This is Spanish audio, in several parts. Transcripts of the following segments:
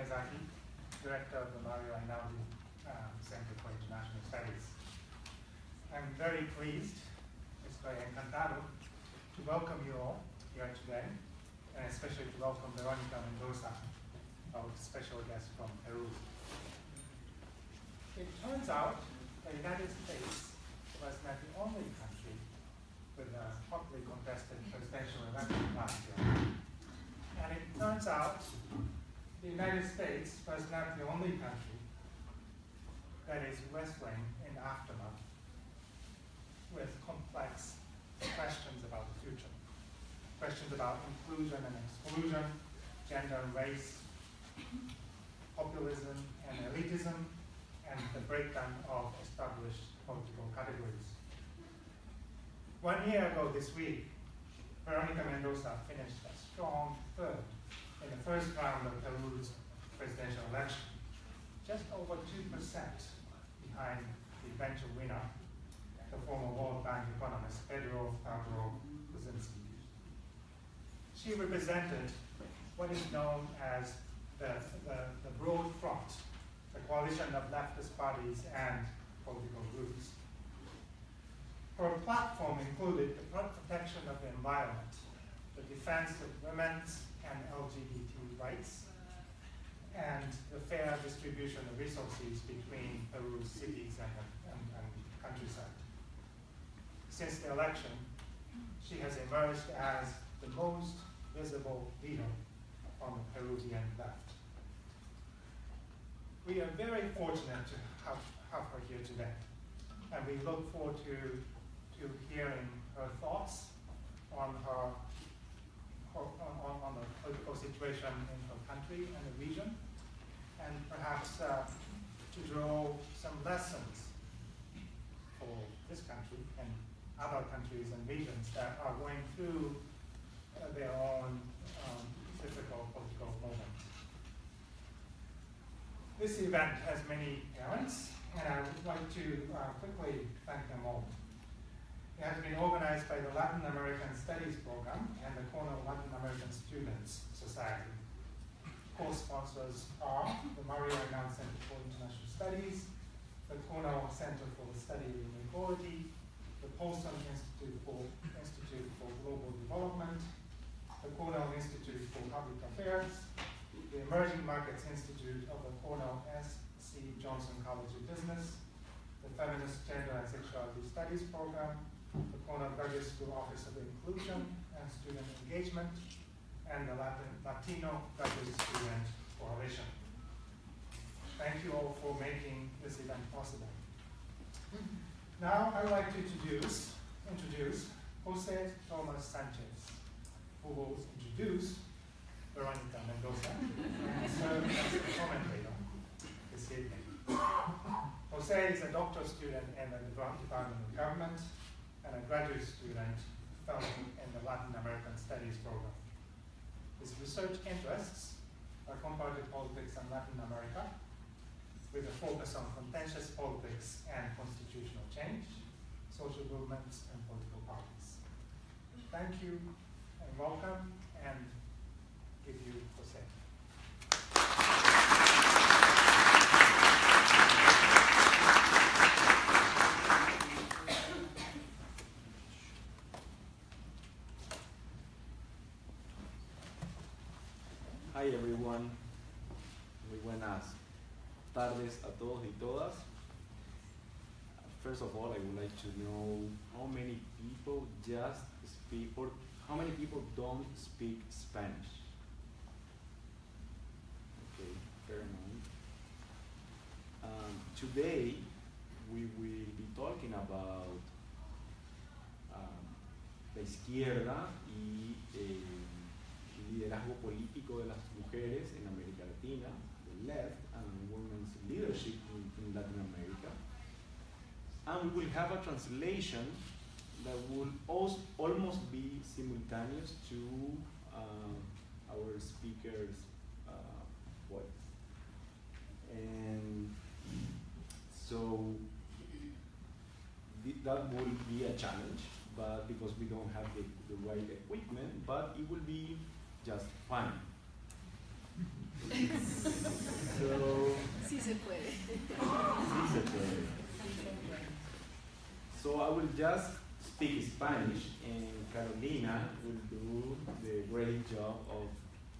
Director of the Mario Einaudi Center for International Studies. I'm very pleased, estoy encantado, to welcome you all here today, and especially to welcome Veronica Mendoza, our special guest from Peru. It turns out the United States was not the only country with a hotly contested presidential election last year. And it turns out the United States was not the only country that is wrestling in aftermath with complex questions about the future. Questions about inclusion and exclusion, gender and race, populism and elitism, and the breakdown of established political categories. 1 year ago this week, Veronica Mendoza finished a strong third in the first round of Peru's presidential election, just over 2% behind the eventual winner, the former World Bank economist Pedro Pablo Kuczynski. She represented what is known as the Broad Front, the coalition of leftist parties and political groups. Her platform included the protection of the environment, the defense of women's and LGBT rights, and the fair distribution of resources between Peru's cities and countryside. Since the election, she has emerged as the most visible leader on the Peruvian left. We are very fortunate to have her here today, and we look forward to hearing her thoughts on the political situation in her country and the region, and perhaps to draw some lessons for this country and other countries and regions that are going through their own difficult political moments. This event has many parents, and I would like to quickly thank them all. It has been organized by the Latin American Studies Program and the Cornell Latin American Students Society. Co-sponsors are the Mario Einaudi Center for International Studies, the Cornell Center for the Study of Inequality, the Poston Institute for Global Development, the Cornell Institute for Public Affairs, the Emerging Markets Institute of the Cornell S.C. Johnson College of Business, the Feminist Gender and Sexuality Studies Program, the Cornell Graduate School Office of Inclusion and Student Engagement, and the Latino Graduate Student Coalition. Thank you all for making this event possible. Now I'd like to introduce Jose Thomas Sanchez, who will introduce Veronica Mendoza and serve as the commentator this evening. Jose is a doctoral student in the Department of Government and a graduate student fellow in the Latin American Studies Program. His research interests are comparative politics in Latin America, with a focus on contentious politics and constitutional change, social movements, and political parties. Thank you, and welcome, and give you Jose. Hi everyone, muy buenas tardes a todos y todas. First of all, I would like to know how many people just speak, or how many people don't speak Spanish? Okay, fair enough. Today, we will be talking about la izquierda y liderazgo político de las mujeres en América Latina, the left, and women's leadership in Latin America. And we will have a translation that will almost be simultaneous to our speaker's voice. And so that will be a challenge, but because we don't have the right equipment, but it will be just fine. se puede. Sí se puede. So I will just speak Spanish, and Carolina will do the great job of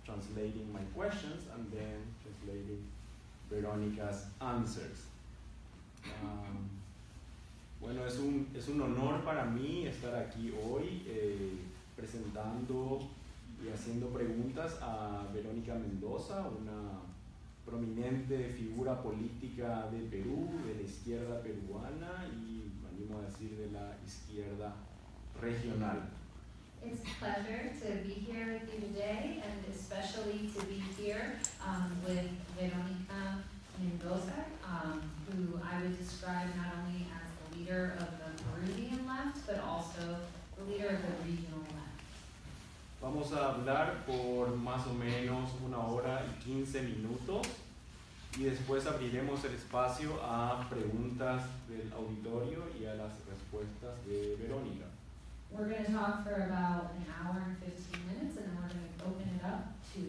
translating my questions and then translating Veronica's answers. Bueno, es un honor para mí estar aquí hoy presentando y haciendo preguntas a Verónica Mendoza, una prominente figura política de Perú, de la izquierda peruana y, me animo a decir, de la izquierda regional. It's a pleasure to be here with you today, and especially to be here with Verónica Mendoza, who I would describe not only as the leader of the Peruvian left, but also the leader of the regional left. Vamos a hablar por más o menos 1 hora y 15 minutos y después abriremos el espacio a preguntas del auditorio y a las respuestas de Verónica. We're going to talk for about 1 hour and 15 minutes, and then we're going to open it up to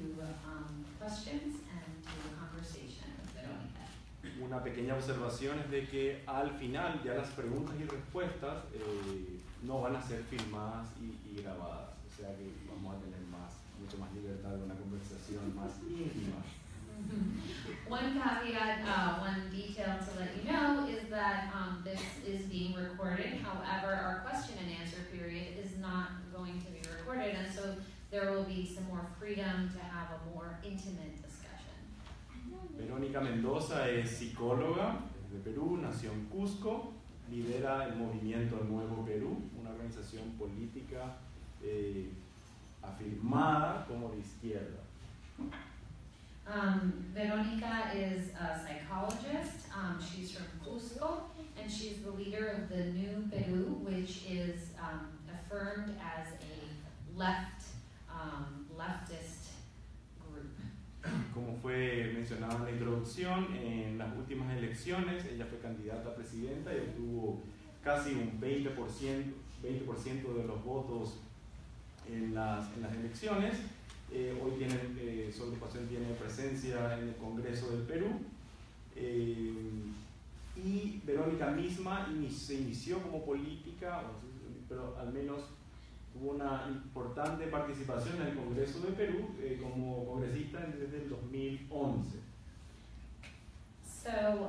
questions and to a conversation with Verónica. Una pequeña observación es de que al final ya las preguntas y respuestas no van a ser filmadas y grabadas, o sea que vamos a tener mucho más libertad de una conversación más íntima. One caveat, one detail to let you know is that this is being recorded. However, our question and answer period is not going to be recorded, and so there will be some more freedom to have a more intimate discussion. Verónica Mendoza es psicóloga, es de Perú, nació en Cusco, lidera el movimiento Nuevo Perú, una organización política afirmada como de izquierda. Verónica is a psychologist. She's from Cusco, and she's the leader of the New Peru, which is affirmed as a leftist group. Como fue mencionado en la introducción, en las últimas elecciones ella fue candidata a presidenta y obtuvo casi un 20% de los votos en las elecciones. Hoy su agrupación tiene presencia en el Congreso del Perú y Verónica misma se inició como política, pero al menos tuvo una importante participación en el Congreso del Perú como congresista desde el 2011. So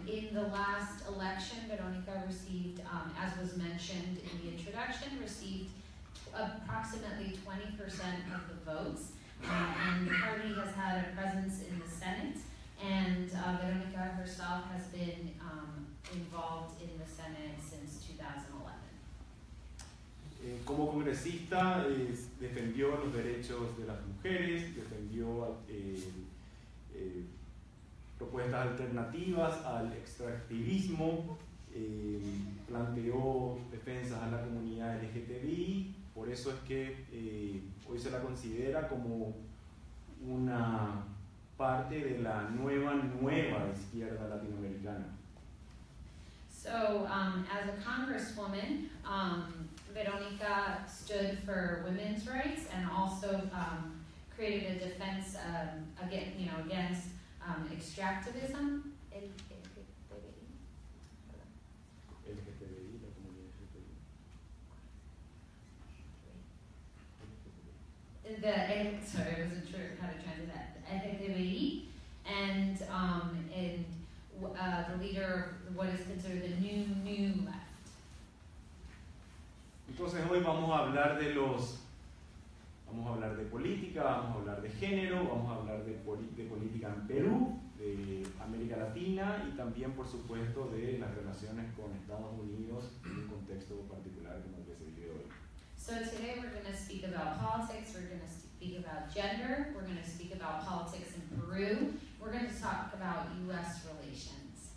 in the last election, Verónica received, as was mentioned in the introduction, received approximately 20% of the votes, and the party has had a presence in the Senate, and Verónica herself has been involved in the Senate since 2011. Como congresista defendió los derechos de las mujeres, defendió propuestas alternativas al extractivismo, planteó defensas a la comunidad LGTBI. Por eso es que hoy se la considera como una parte de la nueva izquierda latinoamericana. So, as a congresswoman, Verónica stood for women's rights and also created a defense against extractivism. Sorry, I wasn't sure how to translate that. LGTBI, and the leader of what is considered the new left. Entonces hoy vamos a hablar de política, vamos a hablar de género, vamos a hablar de política en Perú, de América Latina y también, por supuesto, de las relaciones con Estados Unidos en un contexto particular como el que se vive hoy. So today we're going to speak about politics, we're going to speak about gender, we're going to speak about politics in Peru, we're going to talk about U.S. relations.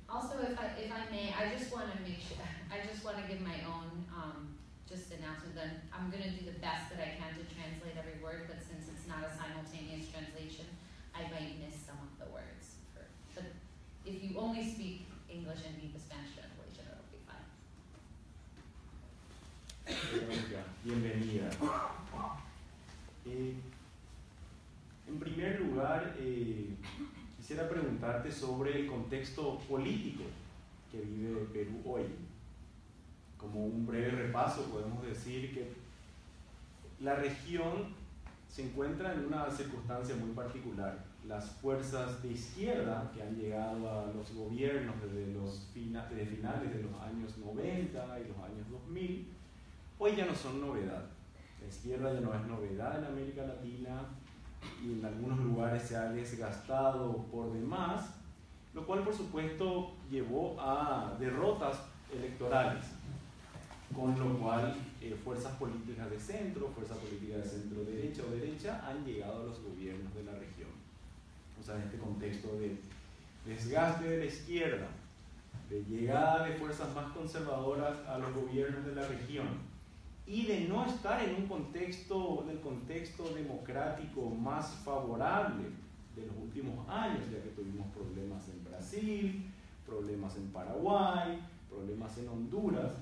Also, if I may, I just want to give my own just announcement. Then I'm going to do the best that I can to translate every word, but since it's not a simultaneous translation, I might miss some of the words. But if you only speak English and need the Spanish translation, it'll be fine. Bienvenida. lugar, quisiera preguntarte sobre el contexto político que vive Perú hoy. Como un breve repaso, podemos decir que la región se encuentra en una circunstancia muy particular. Las fuerzas de izquierda que han llegado a los gobiernos desde finales de los años 90 y los años 2000, hoy ya no son novedad. La izquierda ya no es novedad en América Latina y en algunos lugares se ha desgastado por demás, lo cual por supuesto llevó a derrotas electorales, con lo cual fuerzas políticas de centro, fuerzas políticas de centro derecha o derecha han llegado a los gobiernos de la región. O sea, en este contexto de desgaste de la izquierda, de llegada de fuerzas más conservadoras a los gobiernos de la región y de no estar en un contexto democrático más favorable de los últimos años, ya que tuvimos problemas en Brasil, problemas en Paraguay, problemas en Honduras.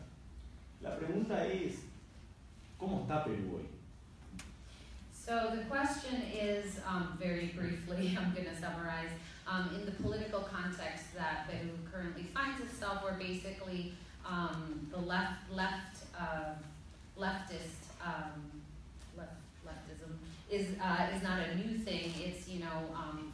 La pregunta es, ¿cómo está Perú hoy? So the question is, very briefly, I'm going to summarize, in the political context that Peru currently finds itself, where basically the leftism is not a new thing. It's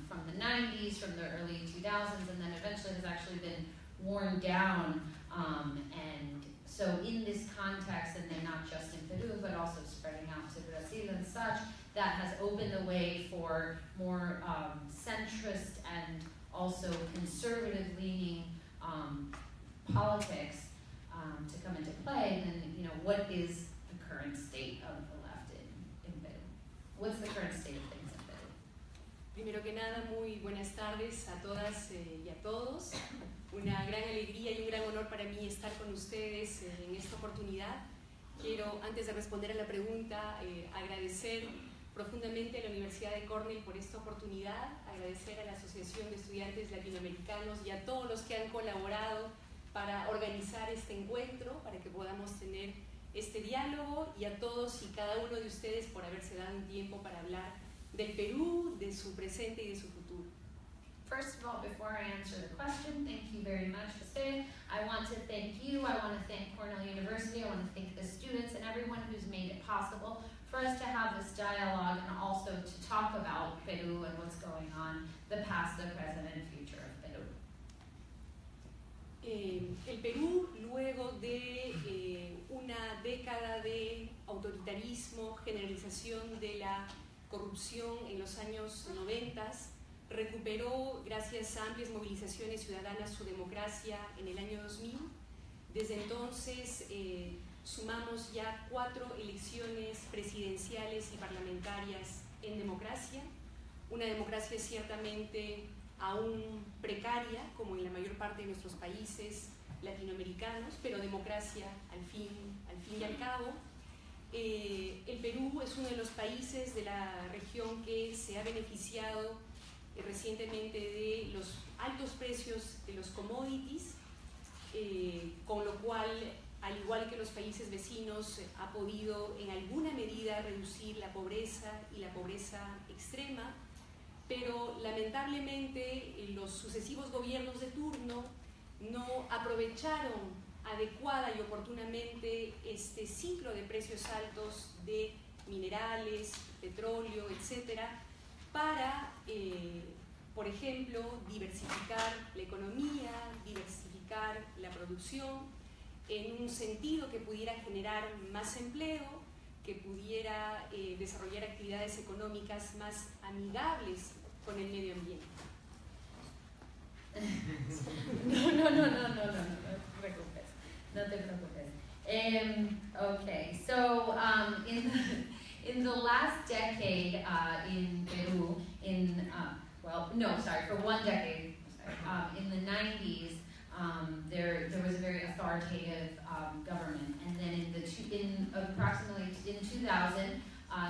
from the 90s, from the early 2000s, and then eventually has actually been worn down. And so in this context, and then not just in Peru, but also spreading out to Brazil and such, that has opened the way for more centrist and also conservative-leaning politics to come into play. And then, what is the current state of the left in Peru? What's the current state of things in Peru? Primero que nada, muy buenas tardes a todas y a todos. Una gran alegría y un gran honor para mí estar con ustedes en esta oportunidad. Quiero, antes de responder a la pregunta, agradecer profundamente a la Universidad de Cornell por esta oportunidad, agradecer a la Asociación de Estudiantes Latinoamericanos y a todos los que han colaborado para organizar este encuentro, para que podamos tener este diálogo, y a todos y cada uno de ustedes por haberse dado un tiempo para hablar del Perú, de su presente y de su futuro. First of all, before I answer the question, thank you very much for staying. I want to thank you, I want to thank Cornell University, I want to thank the students and everyone who's made it possible for us to have this dialogue and also to talk about Peru and what's going on, the past, the present, and future of Peru. El Perú, luego de una década de autoritarismo, generalización de la corrupción en los años 90, recuperó, gracias a amplias movilizaciones ciudadanas, su democracia en el año 2000. Desde entonces sumamos ya 4 elecciones presidenciales y parlamentarias en democracia, una democracia ciertamente aún precaria, como en la mayor parte de nuestros países latinoamericanos, pero democracia al fin y al cabo. El Perú es uno de los países de la región que se ha beneficiado recientemente de los altos precios de los commodities, con lo cual, al igual que los países vecinos, ha podido en alguna medida reducir la pobreza y la pobreza extrema, pero lamentablemente los sucesivos gobiernos de turno no aprovecharon adecuada y oportunamente este ciclo de precios altos de minerales, petróleo, etcétera, para, por ejemplo, diversificar la economía, diversificar la producción en un sentido que pudiera generar más empleo, que pudiera desarrollar actividades económicas más amigables con el medio ambiente. No te preocupes. Okay, so in the last decade in Peru, for one decade, in the 90s, there was a very authoritative government, and then in approximately 2000,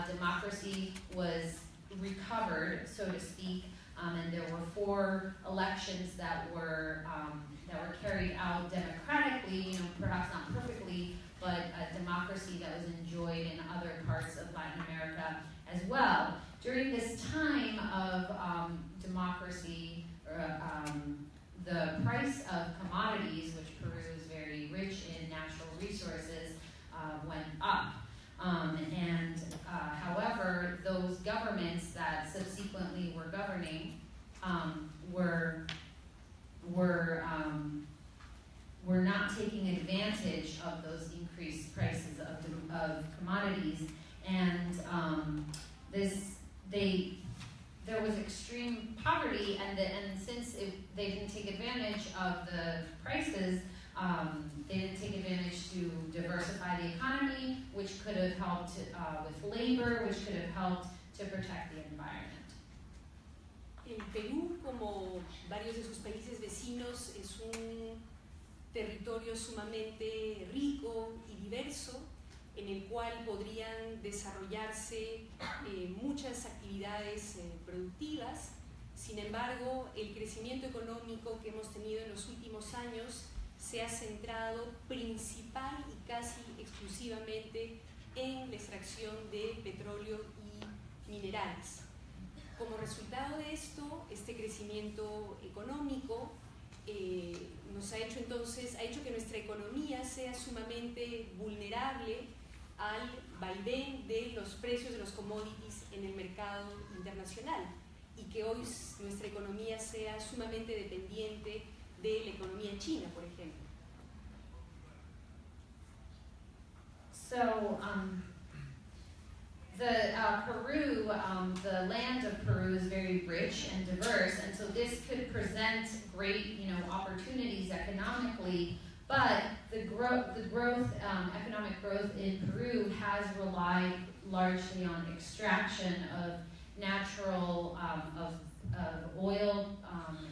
democracy was recovered, so to speak, and there were 4 elections that were carried out democratically, perhaps not perfectly, but a democracy that was enjoyed in other parts of Latin America as well. during this time of democracy, the price of commodities, which Peru is very rich in natural resources, went up. However, those governments that subsequently were governing were not taking advantage of those increased prices of commodities, and there was extreme poverty, and since they didn't take advantage of the prices, they didn't take advantage to diversify the economy, which could have helped with labor, which could have helped to protect the environment. El Perú, como varios de sus países vecinos, es un territorio sumamente rico y diverso, en el cual podrían desarrollarse muchas actividades productivas. Sin embargo, el crecimiento económico que hemos tenido en los últimos años se ha centrado principal y casi exclusivamente en la extracción de petróleo y minerales. Como resultado de esto, este crecimiento económico nos ha hecho que nuestra economía sea sumamente vulnerable al vaivén de los precios de los commodities en el mercado internacional, y que hoy nuestra economía sea sumamente dependiente de la economía china, por ejemplo. So, Peru, the land of Peru is very rich and diverse, and so this could present great, opportunities economically. But the economic growth in Peru has relied largely on extraction of natural, of oil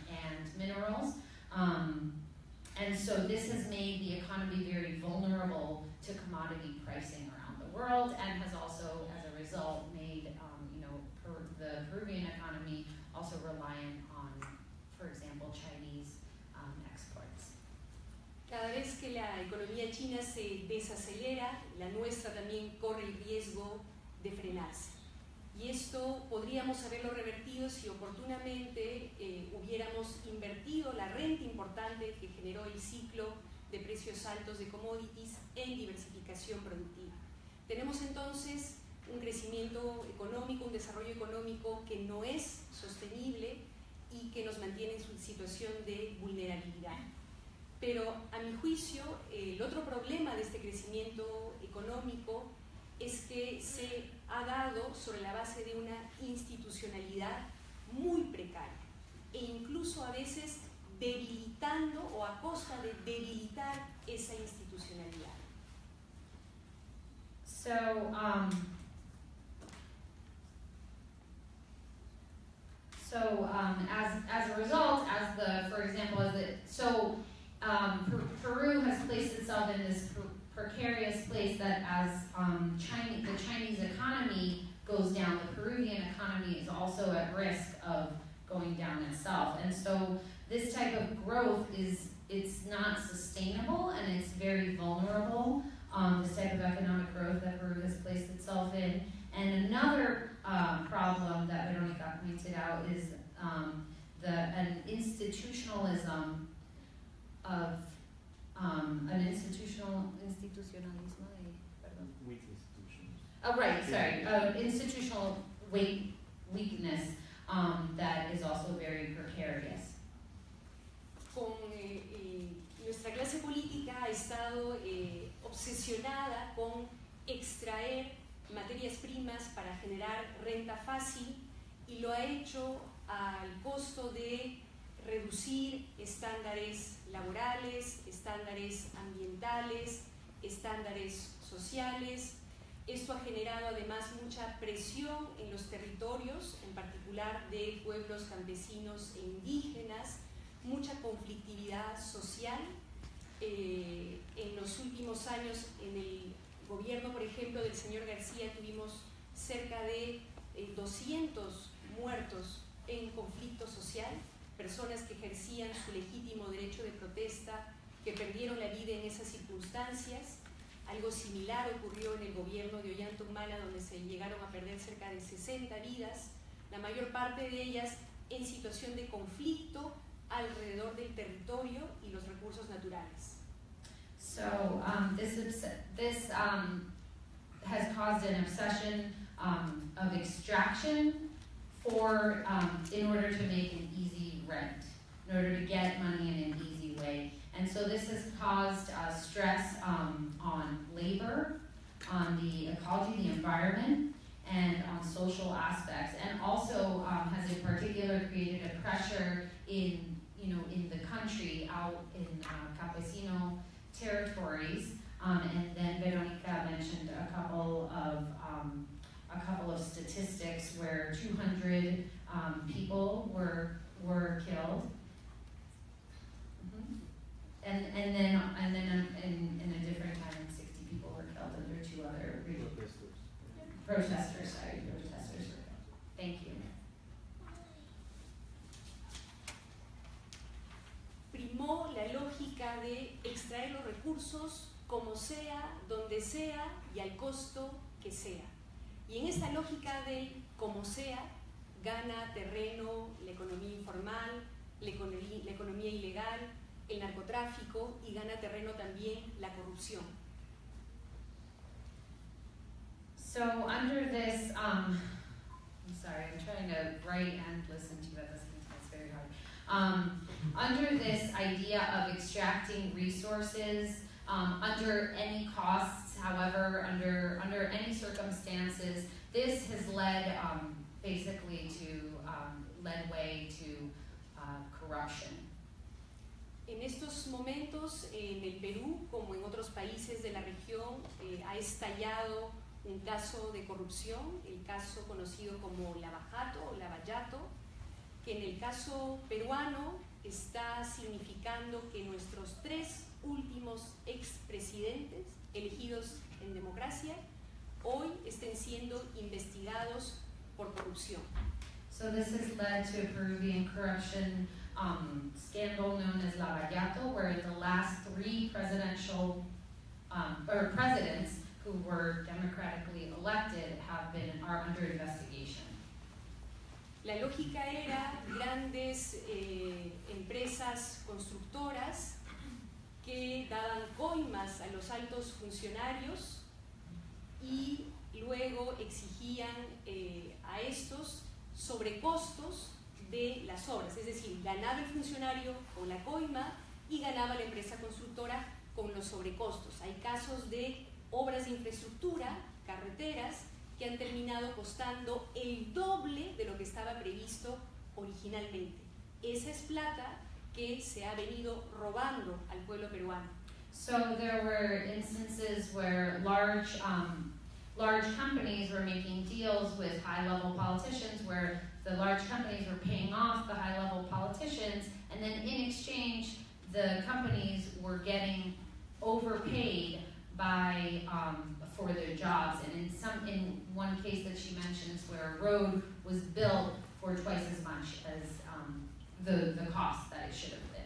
and minerals. And so this has made the economy very vulnerable to commodity pricing around the world, and has also, as a result, made the Peruvian economy also reliant on, for example, Chinese exports. Cada vez que la economía china se desacelera, la nuestra también corre el riesgo de frenarse. Y esto podríamos haberlo revertido si oportunamente hubiéramos invertido la renta importante que generó el ciclo de precios altos de commodities en diversificación productiva. Tenemos entonces un crecimiento económico, un desarrollo económico que no es sostenible y que nos mantiene en su situación de vulnerabilidad. Pero a mi juicio, el otro problema de este crecimiento económico es que se ha dado sobre la base de una institucionalidad muy precaria, e incluso a veces debilitando o a costa de debilitar esa institucionalidad. As a result, Peru has placed itself in this precarious place that as the Chinese economy goes down, the Peruvian economy is also at risk of going down itself. And so this type of growth it's not sustainable, and it's very vulnerable, this type of economic growth that Peru has placed itself in. And another problem that Veronica pointed out is an institutionalism of institutionalismo Weak institutions. Oh, right, sorry. Institutional weakness that is also very precarious. Nuestra clase política ha estado obsesionada con extraer materias primas para generar renta fácil, y lo ha hecho al costo de reducir estándares laborales, estándares ambientales, estándares sociales. Esto ha generado además mucha presión en los territorios, en particular de pueblos campesinos e indígenas, mucha conflictividad social. En los últimos años, en el gobierno, por ejemplo, del señor García, tuvimos cerca de 200 muertos en conflicto social, personas que ejercían su legítimo derecho de protesta, que perdieron la vida en esas circunstancias. Algo similar ocurrió en el gobierno de Ollanta Humala, donde se llegaron a perder cerca de 60 vidas, la mayor parte de ellas en situación de conflicto alrededor del territorio y los recursos naturales. So this has caused an obsession of extraction for in order to make an easy rent, in order to get money in an easy way. And so this has caused stress on labor, on the ecology, the environment, and on social aspects, and also has in particular created a pressure in the country, out in campesino territories. And then Veronica mentioned a couple of statistics where 200 people were killed. And then in a different time, 60 people were killed under two other protesters were killed. Thank you. Primó la lógica de extraer los recursos como sea, donde sea y al costo que sea. Y en esta lógica de como sea, gana terreno la economía informal, la economía ilegal, el narcotráfico, y gana terreno también la corrupción. So under this, I'm sorry, I'm trying to write and listen to you at the same time, it's very hard. Under this idea of extracting resources, under any costs, however, under any circumstances, this has led basically led way to corruption. En estos momentos, en el Perú, como en otros países de la región, ha estallado un caso de corrupción, el caso conocido como lavajato o lavallato, que en el caso peruano está significando que nuestros 3 últimos expresidentes elegidos en democracia hoy estén siendo investigados por corrupción. So this has led to a Peruvian corruption scandal known as Lavallato, where the last 3 presidential presidents who were democratically elected are under investigation. La lógica era grandes empresas constructoras que daban coimas a los altos funcionarios y luego exigían a estos sobrecostos de las obras, es decir, ganaba el funcionario con la coima y ganaba la empresa constructora con los sobrecostos. Hay casos de obras de infraestructura, carreteras, que han terminado costando el doble de lo que estaba previsto originalmente. Esa es plata que se ha venido robando al pueblo peruano. So there were instances where large companies were making deals with high-level politicians, where the large companies were paying off the high-level politicians, and then in exchange, the companies were getting overpaid for their jobs. And in one case that she mentions, where a road was built for twice as much as the cost that it should have been.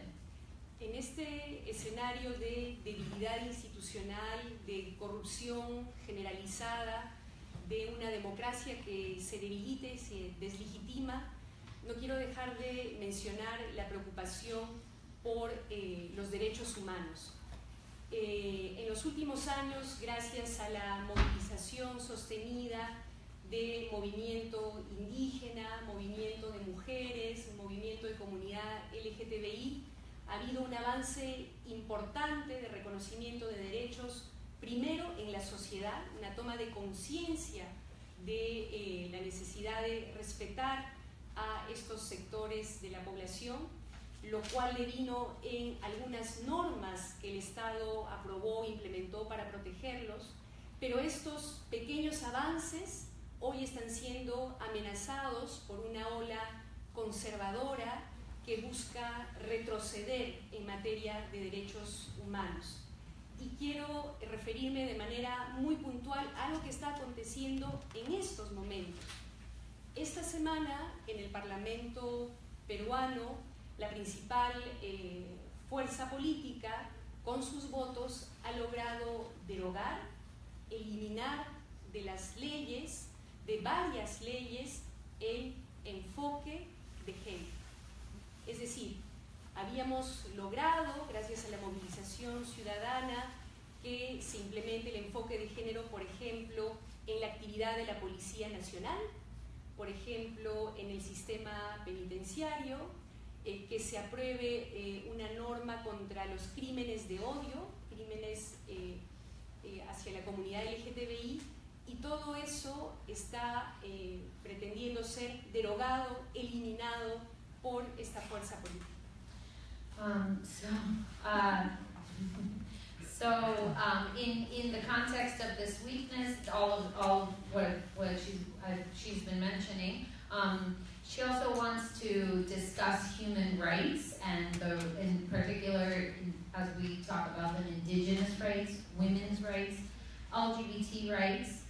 En este escenario de debilidad institucional, de corrupción generalizada, de una democracia que se debilita y se deslegitima, no quiero dejar de mencionar la preocupación por los derechos humanos. En los últimos años, gracias a la movilización sostenida de movimiento indígena, movimiento de mujeres, movimiento de comunidad LGTBI, ha habido un avance importante de reconocimiento de derechos, primero en la sociedad, una toma de conciencia de la necesidad de respetar a estos sectores de la población, lo cual devino en algunas normas que el Estado aprobó e implementó para protegerlos, pero estos pequeños avances hoy están siendo amenazados por una ola conservadora que busca retroceder en materia de derechos humanos. Y quiero referirme de manera muy puntual a lo que está aconteciendo en estos momentos. Esta semana, en el Parlamento peruano, la principal fuerza política con sus votos ha logrado derogar, eliminar de las leyes, de varias leyes, el enfoque de género. Es decir, habíamos logrado, gracias a la movilización ciudadana, que se implemente el enfoque de género, por ejemplo, en la actividad de la Policía Nacional, por ejemplo, en el sistema penitenciario, que se apruebe una norma contra los crímenes de odio, crímenes hacia la comunidad LGTBI, y todo eso está pretendiendo ser derogado, eliminado por esta fuerza política. In the context of this weakness, all what she's been mentioning, she also wants to discuss human rights, and in particular, as we talk about them, indigenous rights, women's rights, LGBT rights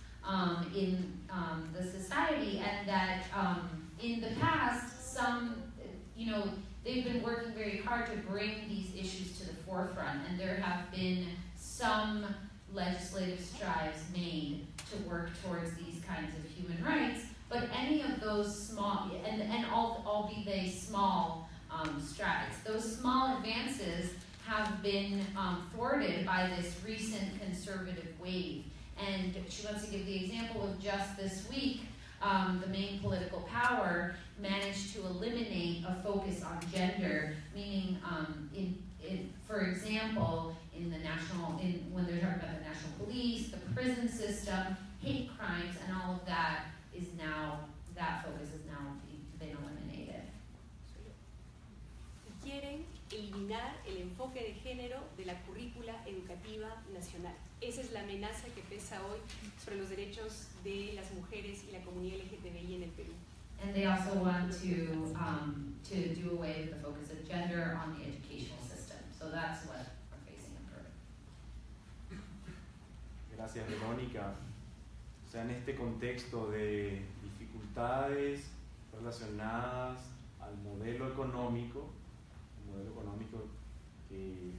in the society, and that in the past, they've been working very hard to bring these issues to the forefront, and there have been some legislative strides made to work towards these kinds of human rights, but any of those small, and all be they small strides, those small advances have been thwarted by this recent conservative wave. And she wants to give the example of just this week, the main political power managed to eliminate a focus on gender, meaning, for example, when they're talking about the national police, the prison system, hate crimes, and all of that that focus has now been eliminated. Quieren eliminar el enfoque de género de la currícula educativa nacional. Esa es la amenaza que pesa hoy sobre los derechos de las mujeres y la comunidad LGTBI en el Perú. And they also want to do away with the focus of gender on the educational system. So that's what we're facing in Peru. Gracias, Verónica. O sea, en este contexto de dificultades relacionadas al modelo económico que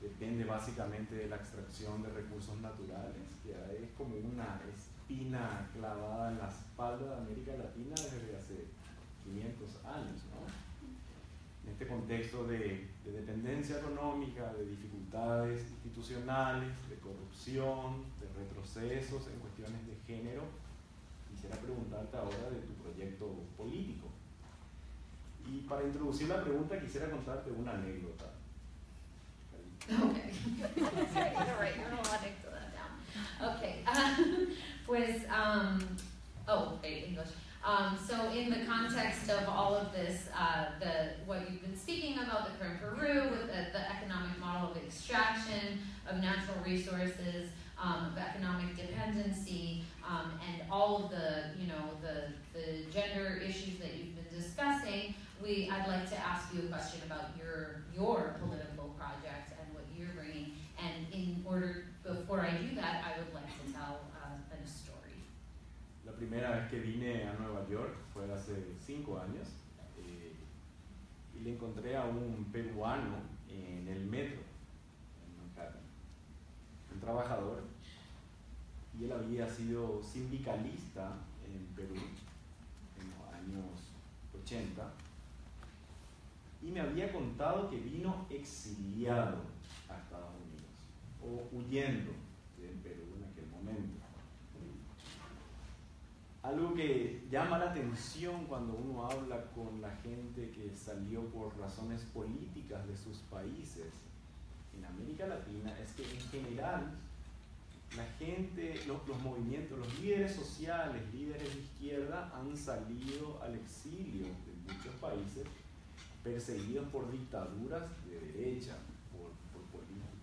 depende básicamente de la extracción de recursos naturales, que es como una espina clavada en la espalda de América Latina desde hace 500 años, ¿no? En este contexto de dependencia económica, de dificultades institucionales, de corrupción, de retrocesos en cuestiones de género, quisiera preguntarte ahora de tu proyecto político. Y para introducir la pregunta quisiera contarte una anécdota. Okay. Right, you're not allowed to put that down. Okay. English. So in the context of all of this, what you've been speaking about, the current Peru, with the economic model of extraction of natural resources, of economic dependency, and all of the gender issues that you've been discussing, I'd like to ask you a question about your political project and what you're bringing. And before I do that, I would like to tell a story. La primera vez que vine a Nueva York fue hace 5 años y le encontré a un peruano en el metro, en Manhattan, un trabajador, y él había sido sindicalista en Perú en los años 80 y me había contado que vino exiliado a Estados Unidos o huyendo del Perú en aquel momento. Algo que llama la atención cuando uno habla con la gente que salió por razones políticas de sus países en América Latina es que en general la gente, los movimientos, los líderes sociales, líderes de izquierda han salido al exilio de muchos países perseguidos por dictaduras de derecha,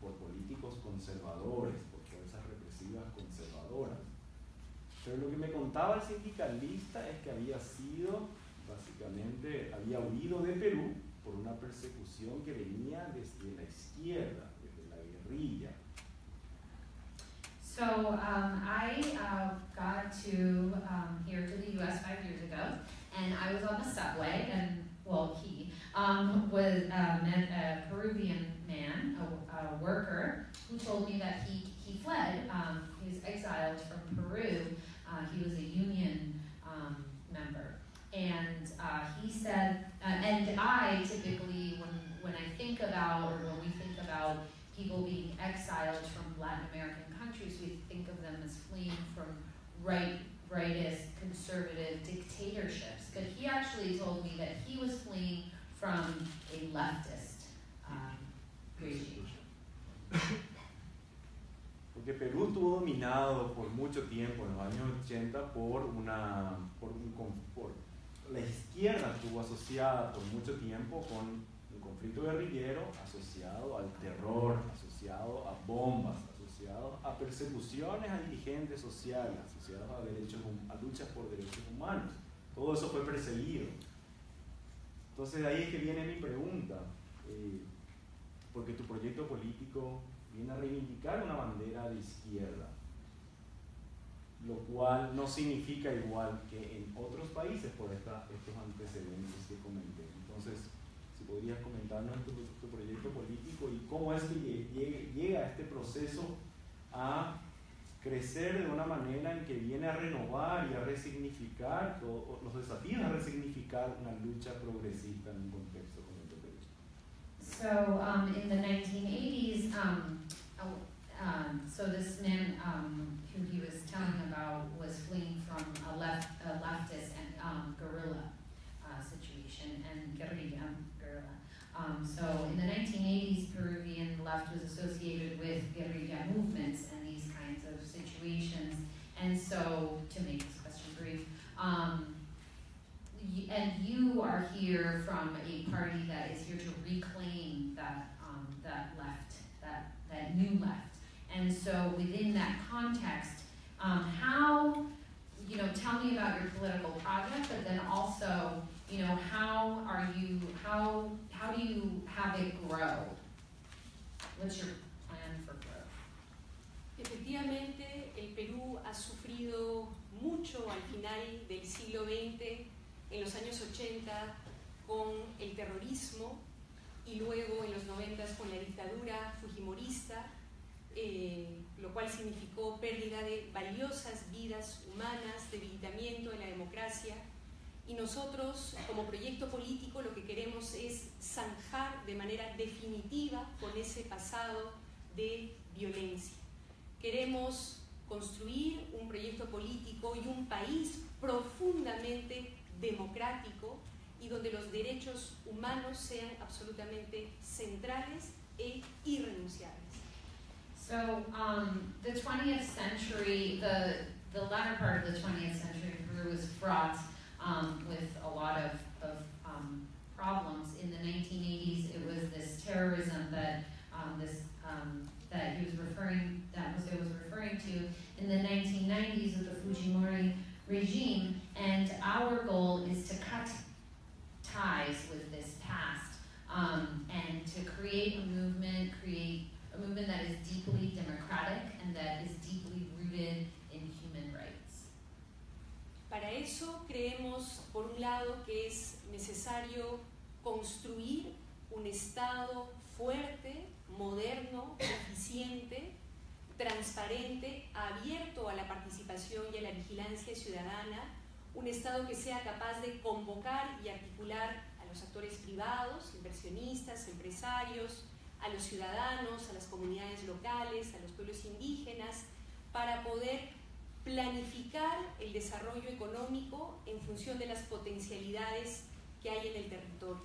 por políticos conservadores, por fuerzas represivas conservadoras. Pero lo que me contaba el sindicalista es que había huido de Perú por una persecución que venía desde la izquierda, desde la guerrilla. So I got to here to the U.S. 5 years ago, and I was on the subway, and he met a Peruvian man, worker who told me that he fled. He was exiled from Peru. He was a union member. And he said, and I typically, when I think about, or when we think about people being exiled from Latin American countries, we think of them as fleeing from rightist, conservative dictatorships. But he actually told me that he was fleeing from a leftist regime. Porque Perú estuvo dominado por mucho tiempo, en los años 80, por la izquierda estuvo asociada por mucho tiempo con un conflicto guerrillero asociado al terror, asociado a bombas, asociado a persecuciones a dirigentes sociales, asociados a luchas por derechos humanos. Todo eso fue perseguido. Entonces de ahí es que viene mi pregunta, porque tu proyecto político viene a reivindicar una bandera de izquierda, lo cual no significa igual que en otros países por estos antecedentes que comenté. Entonces, si podrías comentarnos tu proyecto político y cómo es que llega este proceso a crecer de una manera en que viene a renovar y a resignificar los desafíos, a resignificar una lucha progresista en un contexto como el de Perú. So in the 1980s, so this man who he was telling about was fleeing from a leftist and guerrilla situation, and guerrilla. So in the 1980s, Peruvian left was associated with guerrilla movements and these kinds of situations. And so, to make this question brief, and you are here from a party that is here to reclaim that that new left. And so within that context, how, tell me about your political project, but then also, how do you have it grow? What's your plan for growth? Efectivamente, el Perú ha sufrido mucho al final del siglo XX, en los años 80 con el terrorismo y luego en los 90 con la dictadura fujimorista, lo cual significó pérdida de valiosas vidas humanas, debilitamiento de la democracia. Y nosotros, como proyecto político, lo que queremos es zanjar de manera definitiva con ese pasado de violencia. Queremos construir un proyecto político y un país profundamente democrático y donde los derechos humanos sean absolutamente centrales e irrenunciables. So the 20th century, the latter part of the 20th century in Peru was fraught with a lot of problems. In the 1980s, it was this terrorism that that Jose was referring to. In the 1990s, with the Fujimori regime, and our goal is to cut ties with this past and to create a movement that is deeply democratic and that is deeply rooted in human rights. Para eso creemos, por un lado, que es necesario construir un Estado fuerte, moderno, eficiente, transparente, abierto a la participación y a la vigilancia ciudadana, un Estado que sea capaz de convocar y articular a los actores privados, inversionistas, empresarios, a los ciudadanos, a las comunidades locales, a los pueblos indígenas, para poder planificar el desarrollo económico en función de las potencialidades que hay en el territorio,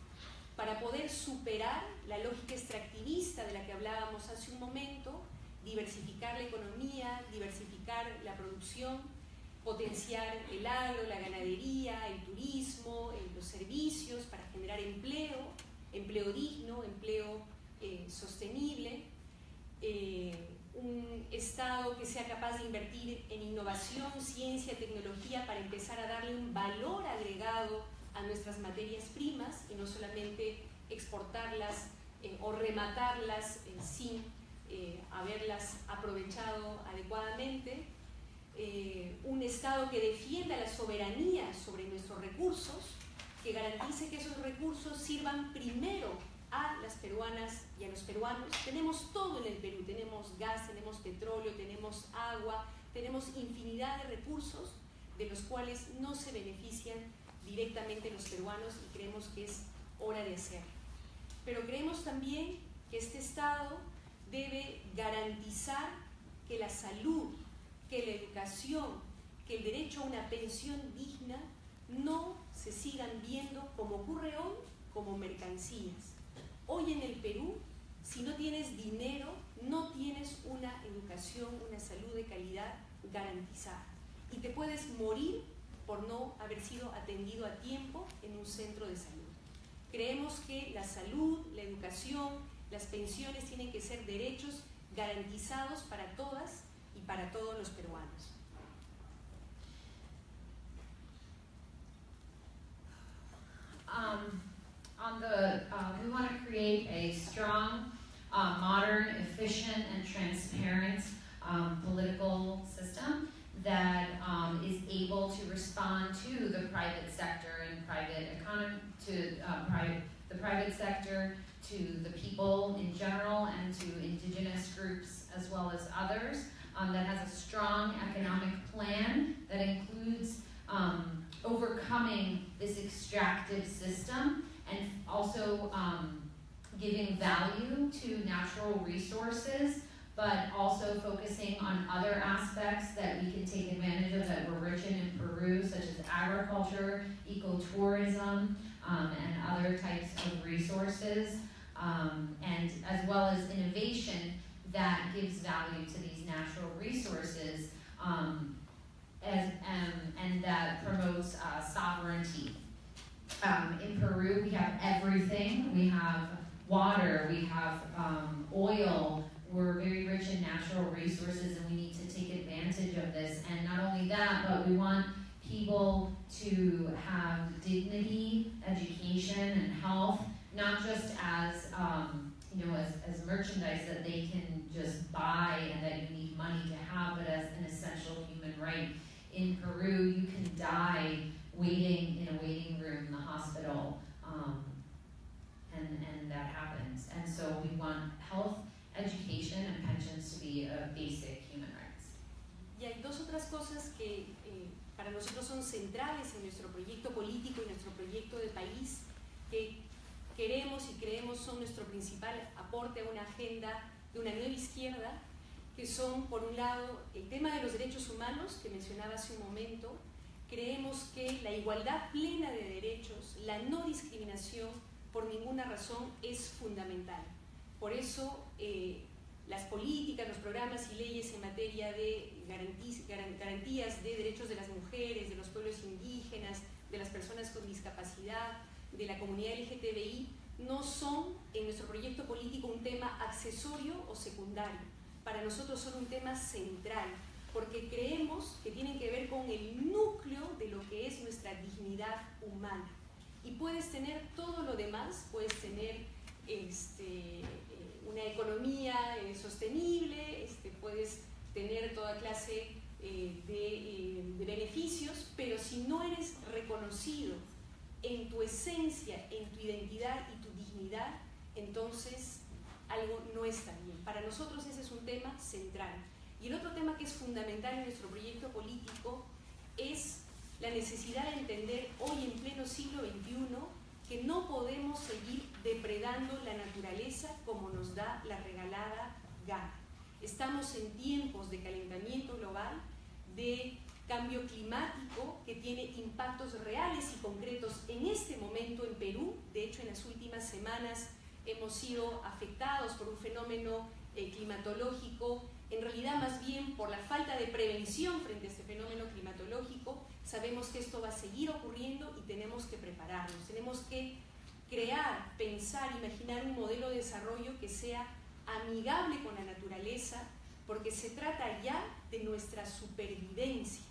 para poder superar la lógica extractivista de la que hablábamos hace un momento, diversificar la economía, diversificar la producción, potenciar el agro, la ganadería, el turismo, los servicios para generar empleo digno, empleo sostenible, un Estado que sea capaz de invertir en innovación, ciencia, tecnología para empezar a darle un valor agregado a nuestras materias primas y no solamente exportarlas o rematarlas sin haberlas aprovechado adecuadamente, un Estado que defienda la soberanía sobre nuestros recursos, que garantice que esos recursos sirvan primero a las peruanas y a los peruanos. Tenemos todo en el Perú, tenemos gas, tenemos petróleo, tenemos agua, tenemos infinidad de recursos de los cuales no se benefician directamente los peruanos y creemos que es hora de hacerlo. Pero creemos también que este Estado debe garantizar que la salud, que la educación, que el derecho a una pensión digna no se sigan viendo, como ocurre hoy, como mercancías. Hoy en el Perú, si no tienes dinero, no tienes una educación, una salud de calidad garantizada. Y te puedes morir por no haber sido atendido a tiempo en un centro de salud. Creemos que la salud, la educación, las pensiones tienen que ser derechos garantizados para todas y para todos los peruanos. We want to create a strong, modern, efficient, and transparent political system that is able to respond to the private sector and private economy, to the private sector, to the people in general, and to indigenous groups as well as others, that has a strong economic plan that includes overcoming this extractive system and also giving value to natural resources, but also focusing on other aspects that we can take advantage of that were rich in Peru, such as agriculture, ecotourism, and other types of resources, and as well as innovation that gives value to these natural resources, and that promotes sovereignty. In Peru, we have everything. We have water, we have oil. We're very rich in natural resources, and we need to take advantage of this. And not only that, but we want people to have dignity, education, and health, not just as as merchandise that they can just buy and that you need money to have, but as an essential human right. In Peru, you can die waiting in a waiting room in the hospital, and that happens. And so we want health, education, and pensions to be a basic human rights. Y hay dos otras cosas que para nosotros son centrales en nuestro proyecto político y nuestro proyecto de país, que queremos y creemos son nuestro principal aporte a una agenda de una nueva izquierda, que son, por un lado, el tema de los derechos humanos, que mencionaba hace un momento. Creemos que la igualdad plena de derechos, la no discriminación por ninguna razón es fundamental. Por eso las políticas, los programas y leyes en materia de garantías de derechos de las mujeres, de los pueblos indígenas, de las personas con discapacidad, de la comunidad LGTBI, no son en nuestro proyecto político un tema accesorio o secundario. Para nosotros son un tema central, porque creemos que tienen que ver con el núcleo de lo que es nuestra dignidad humana. Y puedes tener todo lo demás, puedes tener una economía sostenible, puedes tener toda clase de beneficios, pero si no eres reconocido en tu esencia, en tu identidad y tu dignidad, entonces algo no está bien. Para nosotros ese es un tema central. Y el otro tema que es fundamental en nuestro proyecto político es la necesidad de entender hoy en pleno siglo XXI que no podemos seguir depredando la naturaleza como nos da la regalada gana. Estamos en tiempos de calentamiento global, de cambio climático que tiene impactos reales y concretos en este momento en Perú. De hecho, en las últimas semanas hemos sido afectados por un fenómeno climatológico, en realidad más bien por la falta de prevención frente a este fenómeno climatológico. Sabemos que esto va a seguir ocurriendo y tenemos que prepararnos, tenemos que crear, pensar, imaginar un modelo de desarrollo que sea amigable con la naturaleza, porque se trata ya de nuestra supervivencia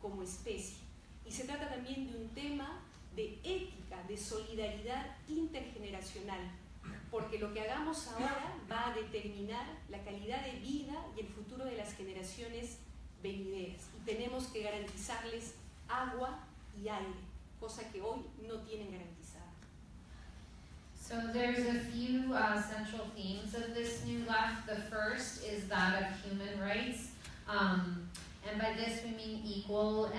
como especie. Y se trata también de un tema de ética, de solidaridad intergeneracional, porque lo que hagamos ahora va a determinar la calidad de vida y el futuro de las generaciones venideras. Y tenemos que garantizarles agua y aire, cosa que hoy no tienen garantizada. So there's a few central themes of this new left. The first is that of human rights. And by this we mean equal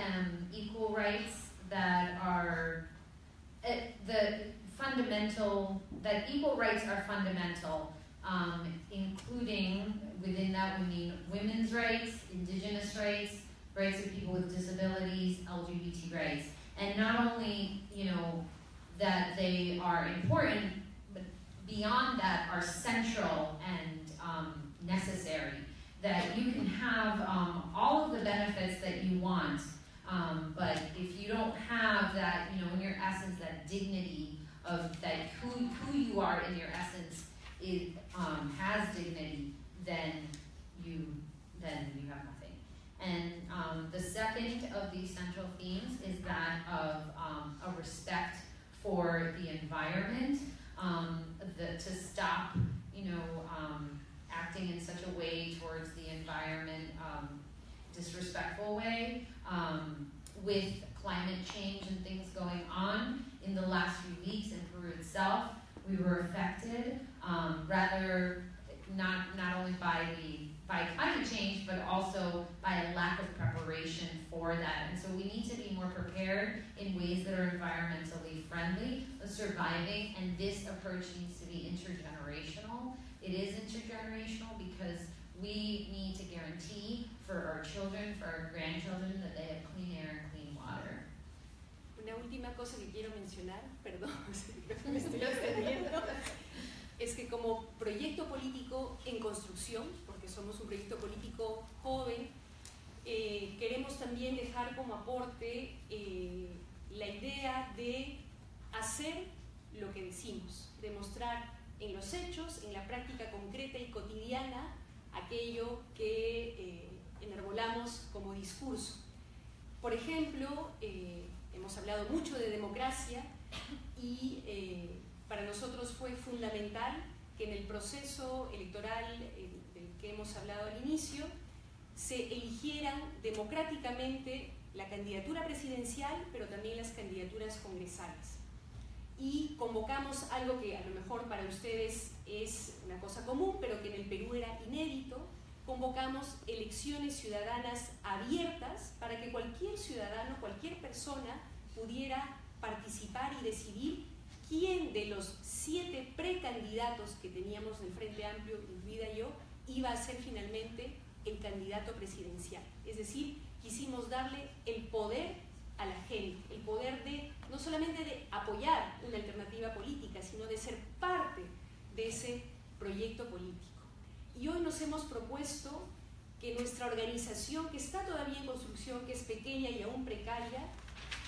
rights that are equal rights are fundamental, including, within that we mean women's rights, indigenous rights, rights of people with disabilities, LGBT rights. And not only, that they are important, but beyond that are central and necessary. That you can have all of the benefits that you want, but if you don't have that, in your essence, that dignity of that who you are in your essence has dignity, then you have nothing. And the second of these central themes is that of a respect for the environment, to stop, acting in such a way towards the environment, disrespectful way, with climate change and things going on. In the last few weeks in Peru itself, we were affected, rather not only by climate change, but also by a lack of preparation for that. And so we need to be more prepared in ways that are environmentally friendly, surviving, and this approach needs to be intergenerational. It is intergenerational because we need to guarantee for our children, for our grandchildren, that they have clean air and clean water. Una última cosa que quiero mencionar, perdón, me estoy extendiendo, es que como proyecto político en construcción, porque somos un proyecto político joven, queremos también dejar como aporte la idea de hacer lo que decimos, demostrar en los hechos, en la práctica concreta y cotidiana, aquello que enarbolamos como discurso. Por ejemplo, hemos hablado mucho de democracia y para nosotros fue fundamental que en el proceso electoral del que hemos hablado al inicio se eligieran democráticamente la candidatura presidencial, pero también las candidaturas congresales. Y convocamos algo que a lo mejor para ustedes es una cosa común, pero que en el Perú era inédito. Convocamos elecciones ciudadanas abiertas para que cualquier ciudadano, cualquier persona pudiera participar y decidir quién de los 7 precandidatos que teníamos del Frente Amplio, incluida yo, iba a ser finalmente el candidato presidencial. Es decir, quisimos darle el poder a la gente, el poder de no solamente de apoyar una alternativa política, sino de ser parte de ese proyecto político. Y hoy nos hemos propuesto que nuestra organización, que está todavía en construcción, que es pequeña y aún precaria,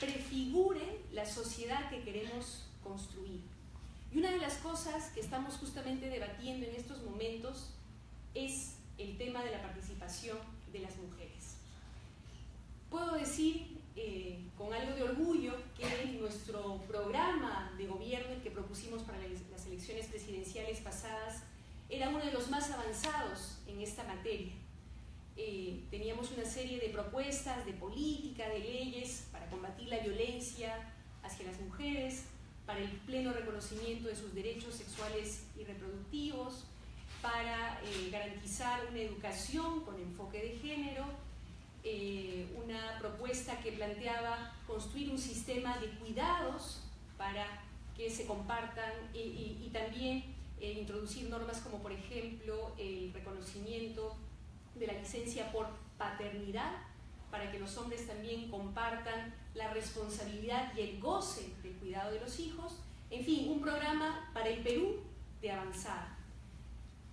prefigure la sociedad que queremos construir. Y una de las cosas que estamos justamente debatiendo en estos momentos es el tema de la participación de las mujeres. Puedo decir con algo de orgullo que nuestro programa de gobierno, el que propusimos para las elecciones presidenciales pasadas, era uno de los más avanzados en esta materia. Teníamos una serie de propuestas, de política, de leyes para combatir la violencia hacia las mujeres, para el pleno reconocimiento de sus derechos sexuales y reproductivos, para garantizar una educación con enfoque de género, una propuesta que planteaba construir un sistema de cuidados para que se compartan y también introducir normas como por ejemplo el reconocimiento de la licencia por paternidad para que los hombres también compartan la responsabilidad y el goce del cuidado de los hijos. En fin, un programa para el Perú de avanzada.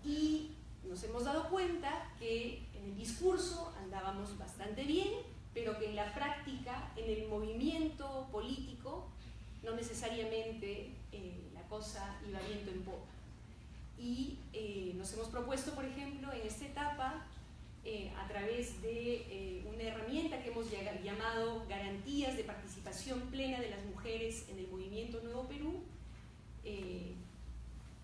Y nos hemos dado cuenta que en el discurso andábamos bastante bien, pero que en la práctica, en el movimiento político, no necesariamente la cosa iba viento en popa. Y nos hemos propuesto, por ejemplo, en esta etapa, a través de una herramienta que hemos llamado Garantías de Participación Plena de las Mujeres en el Movimiento Nuevo Perú,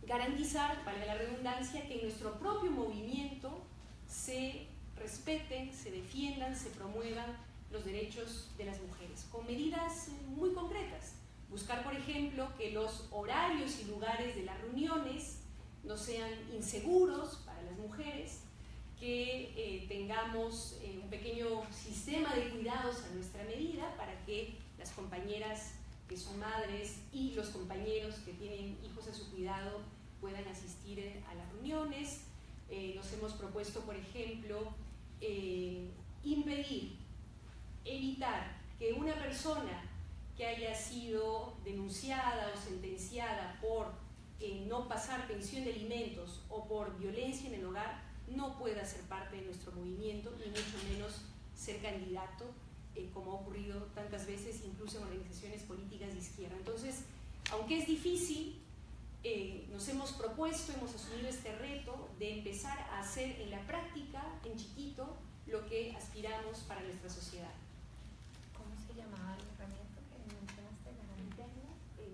garantizar, valga la redundancia, que en nuestro propio movimiento se respeten, se defiendan, se promuevan los derechos de las mujeres, con medidas muy concretas. Buscar, por ejemplo, que los horarios y lugares de las reuniones no sean inseguros para las mujeres, que tengamos un pequeño sistema de cuidados a nuestra medida para que las compañeras que son madres y los compañeros que tienen hijos a su cuidado puedan asistir a las reuniones. Nos hemos propuesto, por ejemplo, impedir, evitar que una persona que haya sido denunciada o sentenciada por no pasar pensión de alimentos o por violencia en el hogar no pueda ser parte de nuestro movimiento, ni mucho menos ser candidato, como ha ocurrido tantas veces, incluso en organizaciones políticas de izquierda. Entonces, aunque es difícil, nos hemos propuesto, hemos asumido este reto de empezar a hacer en la práctica, en chiquito, lo que aspiramos para nuestra sociedad. ¿Cómo se llamaba la herramienta que mencionaste?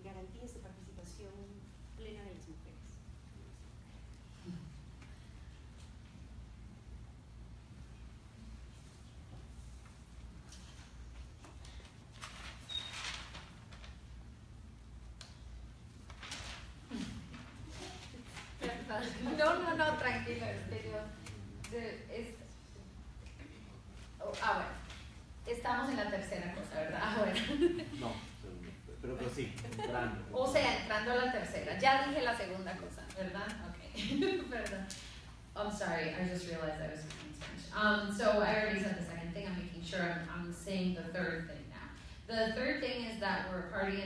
Garantías de participación plena de las mujeres. No, tranquilo, bueno, estamos en la tercera cosa, ¿verdad? Bueno. No, pero sí, entrando. O sea, entrando a la tercera. Ya dije la segunda cosa, ¿verdad? Okay. Perdón. I'm sorry, I just realized I was speaking Spanish. So I already said the second thing. I'm making sure I'm saying the third thing now. The third thing is that we're a party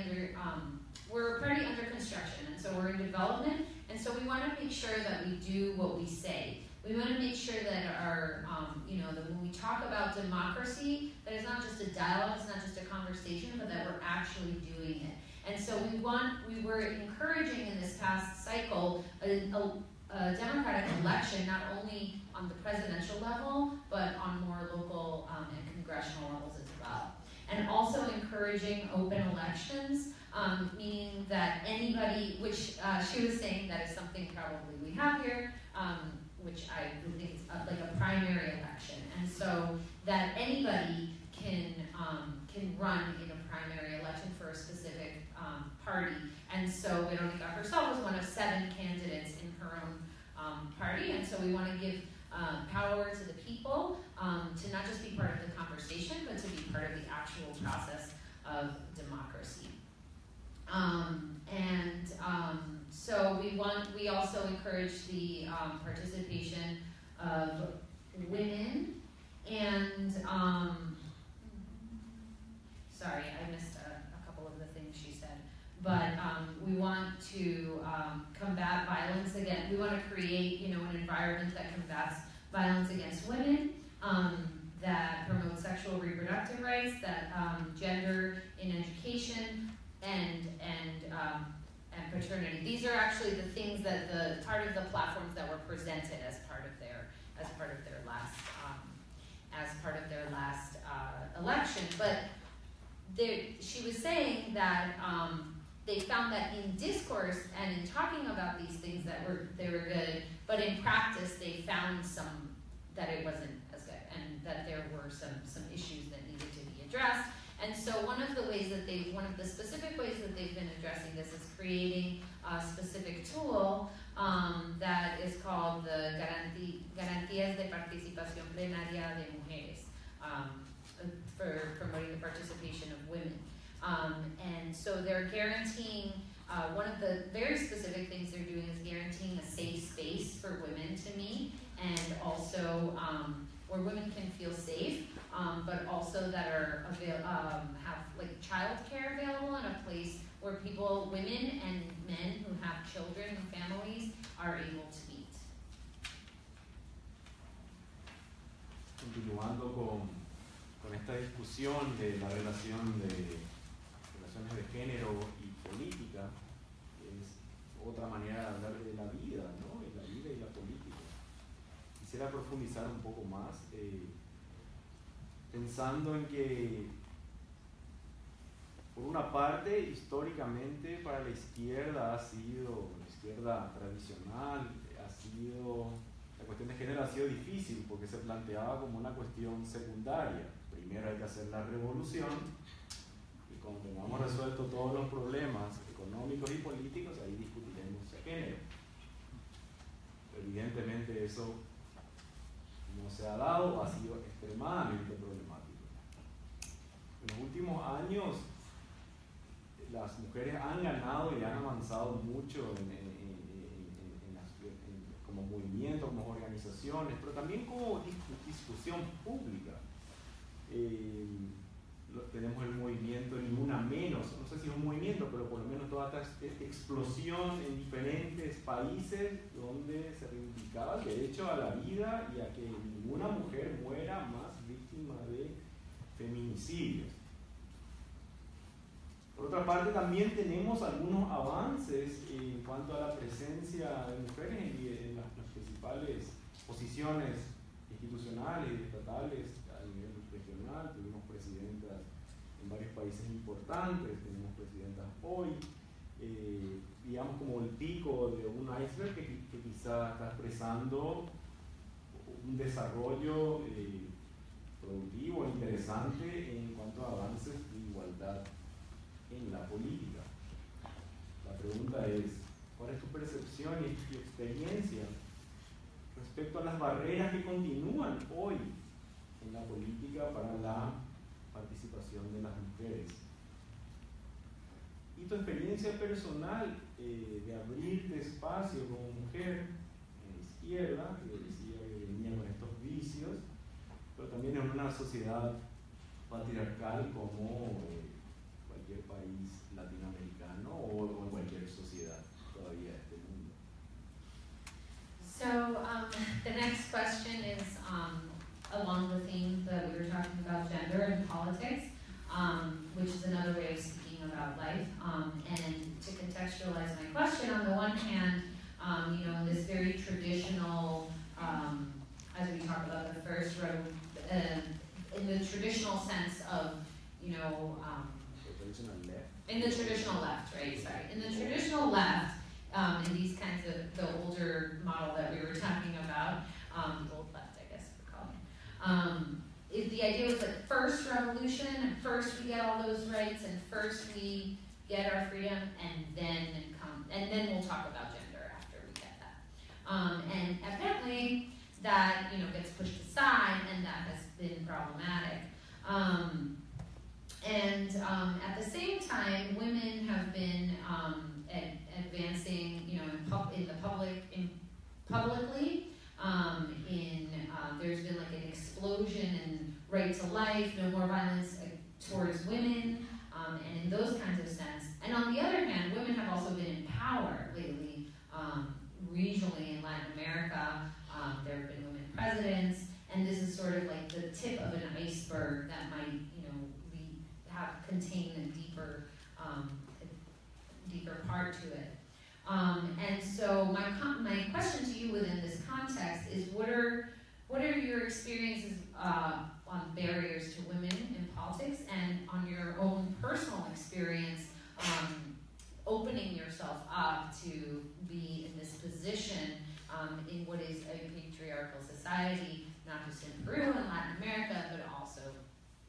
under construction, and so we're in development, and so we want to make sure that we do what we say. We want to make sure that our, that when we talk about democracy, that it's not just a dialogue, it's not just a conversation, but that we're actually doing it. And so we were encouraging in this past cycle a democratic election, not only on the presidential level, but on more local and congressional levels as well. And also encouraging open elections, meaning that anybody, which she was saying that is something probably we have here, which I think is like a primary election, and so that anybody can run in a primary election for a specific party. And so Veronica herself was one of 7 candidates in her own party, and so we want to give power to the people to not just be part of the conversation, but to be part of the actual process of democracy. So we also encourage the participation of women, and sorry, I missed a couple of the things she said, but we want to combat violence against, we want to create, an environment that combats violence against women, that promotes sexual reproductive rights, that gender in education, and paternity. These are actually the things that part of the platforms that were presented as part of their last election. But she was saying that they found that in discourse and in talking about these things that they were good, but in practice they found that it wasn't as good, and that there were some issues that needed to be addressed. And so one of the specific ways that they've been addressing this is creating a specific tool that is called the Garantías de Participación Plenaria de Mujeres, for promoting the participation of women. And so they're guaranteeing, one of the very specific things they're doing is guaranteeing a safe space for women to meet, and also where women can feel safe, but also that have like childcare available, and a place where women and men who have children and families are able to meet. Continuando con esta discusión de la relación de relaciones de género y política, es otra manera de hablar de la vida, ¿no? De la vida y la política. Quisiera profundizar un poco más, pensando en que, por una parte, históricamente para la izquierda tradicional, la cuestión de género ha sido difícil porque se planteaba como una cuestión secundaria. Primero hay que hacer la revolución, y cuando tengamos resuelto resuelto todos los problemas económicos y políticos, ahí discutiremos género. Evidentemente eso no se ha dado o ha sido extremadamente problemático. En los últimos años las mujeres han ganado y han avanzado mucho como movimiento, como organizaciones, pero también como discusión pública. Tenemos el movimiento Ni Una Menos, no sé si es un movimiento, pero por lo menos toda esta explosión en diferentes países donde se reivindicaba el derecho a la vida y a que ninguna mujer muera más víctima de feminicidios. Por otra parte, también tenemos algunos avances en cuanto a la presencia de mujeres en las principales posiciones institucionales y estatales a nivel regional. Tuvimos presidentas en varios países importantes, tenemos presidentas hoy, digamos como el pico de un iceberg que quizá está expresando un desarrollo productivo, interesante en cuanto a avances de igualdad en la política. La pregunta es, ¿cuál es tu percepción y tu experiencia respecto a las barreras que continúan hoy en la política para la participación de las mujeres? Y tu experiencia personal de abrirte espacio como mujer en la izquierda, que decía que venía con estos vicios, pero también en una sociedad patriarcal como cualquier país latinoamericano o en cualquier sociedad todavía de este mundo. So the next question is along the theme that we were talking about, gender and politics, which is another way of speaking about life. And to contextualize my question, on the one hand, you know, this very traditional, as we talk about the first row, in the traditional sense of, you know, in the traditional left, right? Sorry, in the traditional left, in these kinds of the older model that we were talking about, the old left, I guess we're calling. The idea was like first revolution, first we get all those rights, and first we get our freedom, and then we'll talk about gender after we get that. And evidently that, you know, gets pushed aside, and that has been problematic. At the same time, women have been advancing, you know, publicly. There's been like an explosion in right to life, no more violence towards women, and in those kinds of sense. And on the other hand, women have also been in power lately, regionally in Latin America. There have been women presidents, and this is sort of like the tip of an iceberg that might, you know, contain a deeper part to it. And so my question to you within this context is, what are your experiences on barriers to women in politics, and on your own personal experience opening yourself up to be in this position in what is a patriarchal society, not just in Peru and Latin America, but also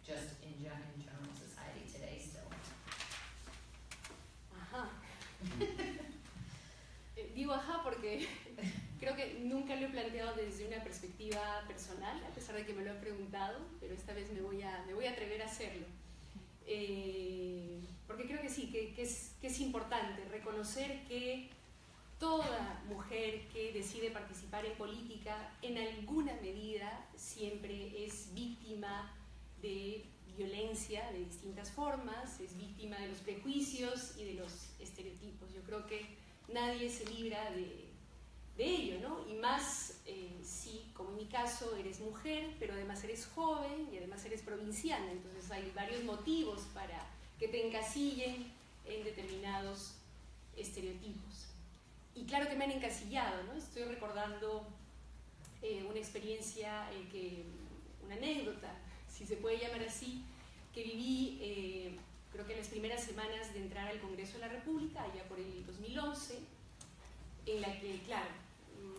just in general society today still? Ajá. Digo ajá porque creo que nunca lo he planteado desde una perspectiva personal, a pesar de que me lo he preguntado, pero esta vez me voy a atrever a hacerlo. Porque creo que sí, que es importante reconocer que toda mujer que decide participar en política, en alguna medida, siempre es víctima de violencia de distintas formas, es víctima de los prejuicios y de los estereotipos. Yo creo que nadie se libra de ello, ¿no? Y más si, como en mi caso, eres mujer, pero además eres joven y además eres provinciana. Entonces hay varios motivos para que te encasillen en determinados estereotipos. Y claro que me han encasillado, ¿no? Estoy recordando una experiencia, una anécdota, si se puede llamar así, que viví creo que en las primeras semanas de entrar al Congreso de la República, allá por el 2011, en la que, claro,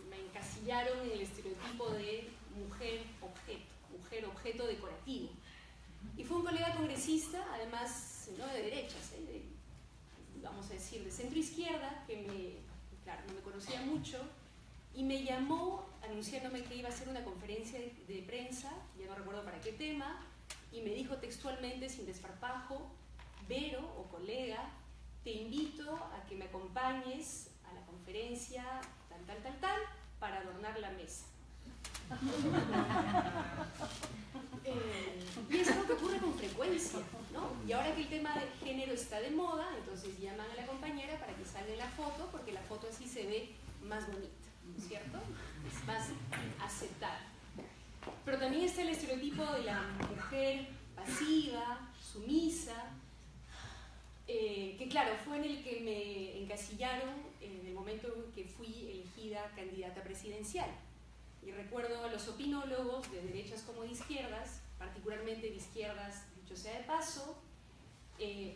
me encasillaron en el estereotipo de mujer objeto decorativo. Y fue un colega congresista, además, no de derechas, vamos a decir, de centro izquierda, que claro, no me conocía mucho, y me llamó anunciándome que iba a hacer una conferencia de prensa, ya no recuerdo para qué tema, y me dijo textualmente, sin desparpajo: Vero, o colega, te invito a que me acompañes a la conferencia tal, para adornar la mesa. Y es algo que ocurre con frecuencia, ¿no? Y ahora que el tema de género está de moda, entonces llaman a la compañera para que salga en la foto, porque la foto así se ve más bonita, ¿no es cierto? Es más aceptada. Pero también está el estereotipo de la mujer pasiva, sumisa, que claro, fue en el que me encasillaron en el momento en que fui elegida candidata presidencial. Y recuerdo a los opinólogos de derechas como de izquierdas, particularmente de izquierdas, dicho sea de paso,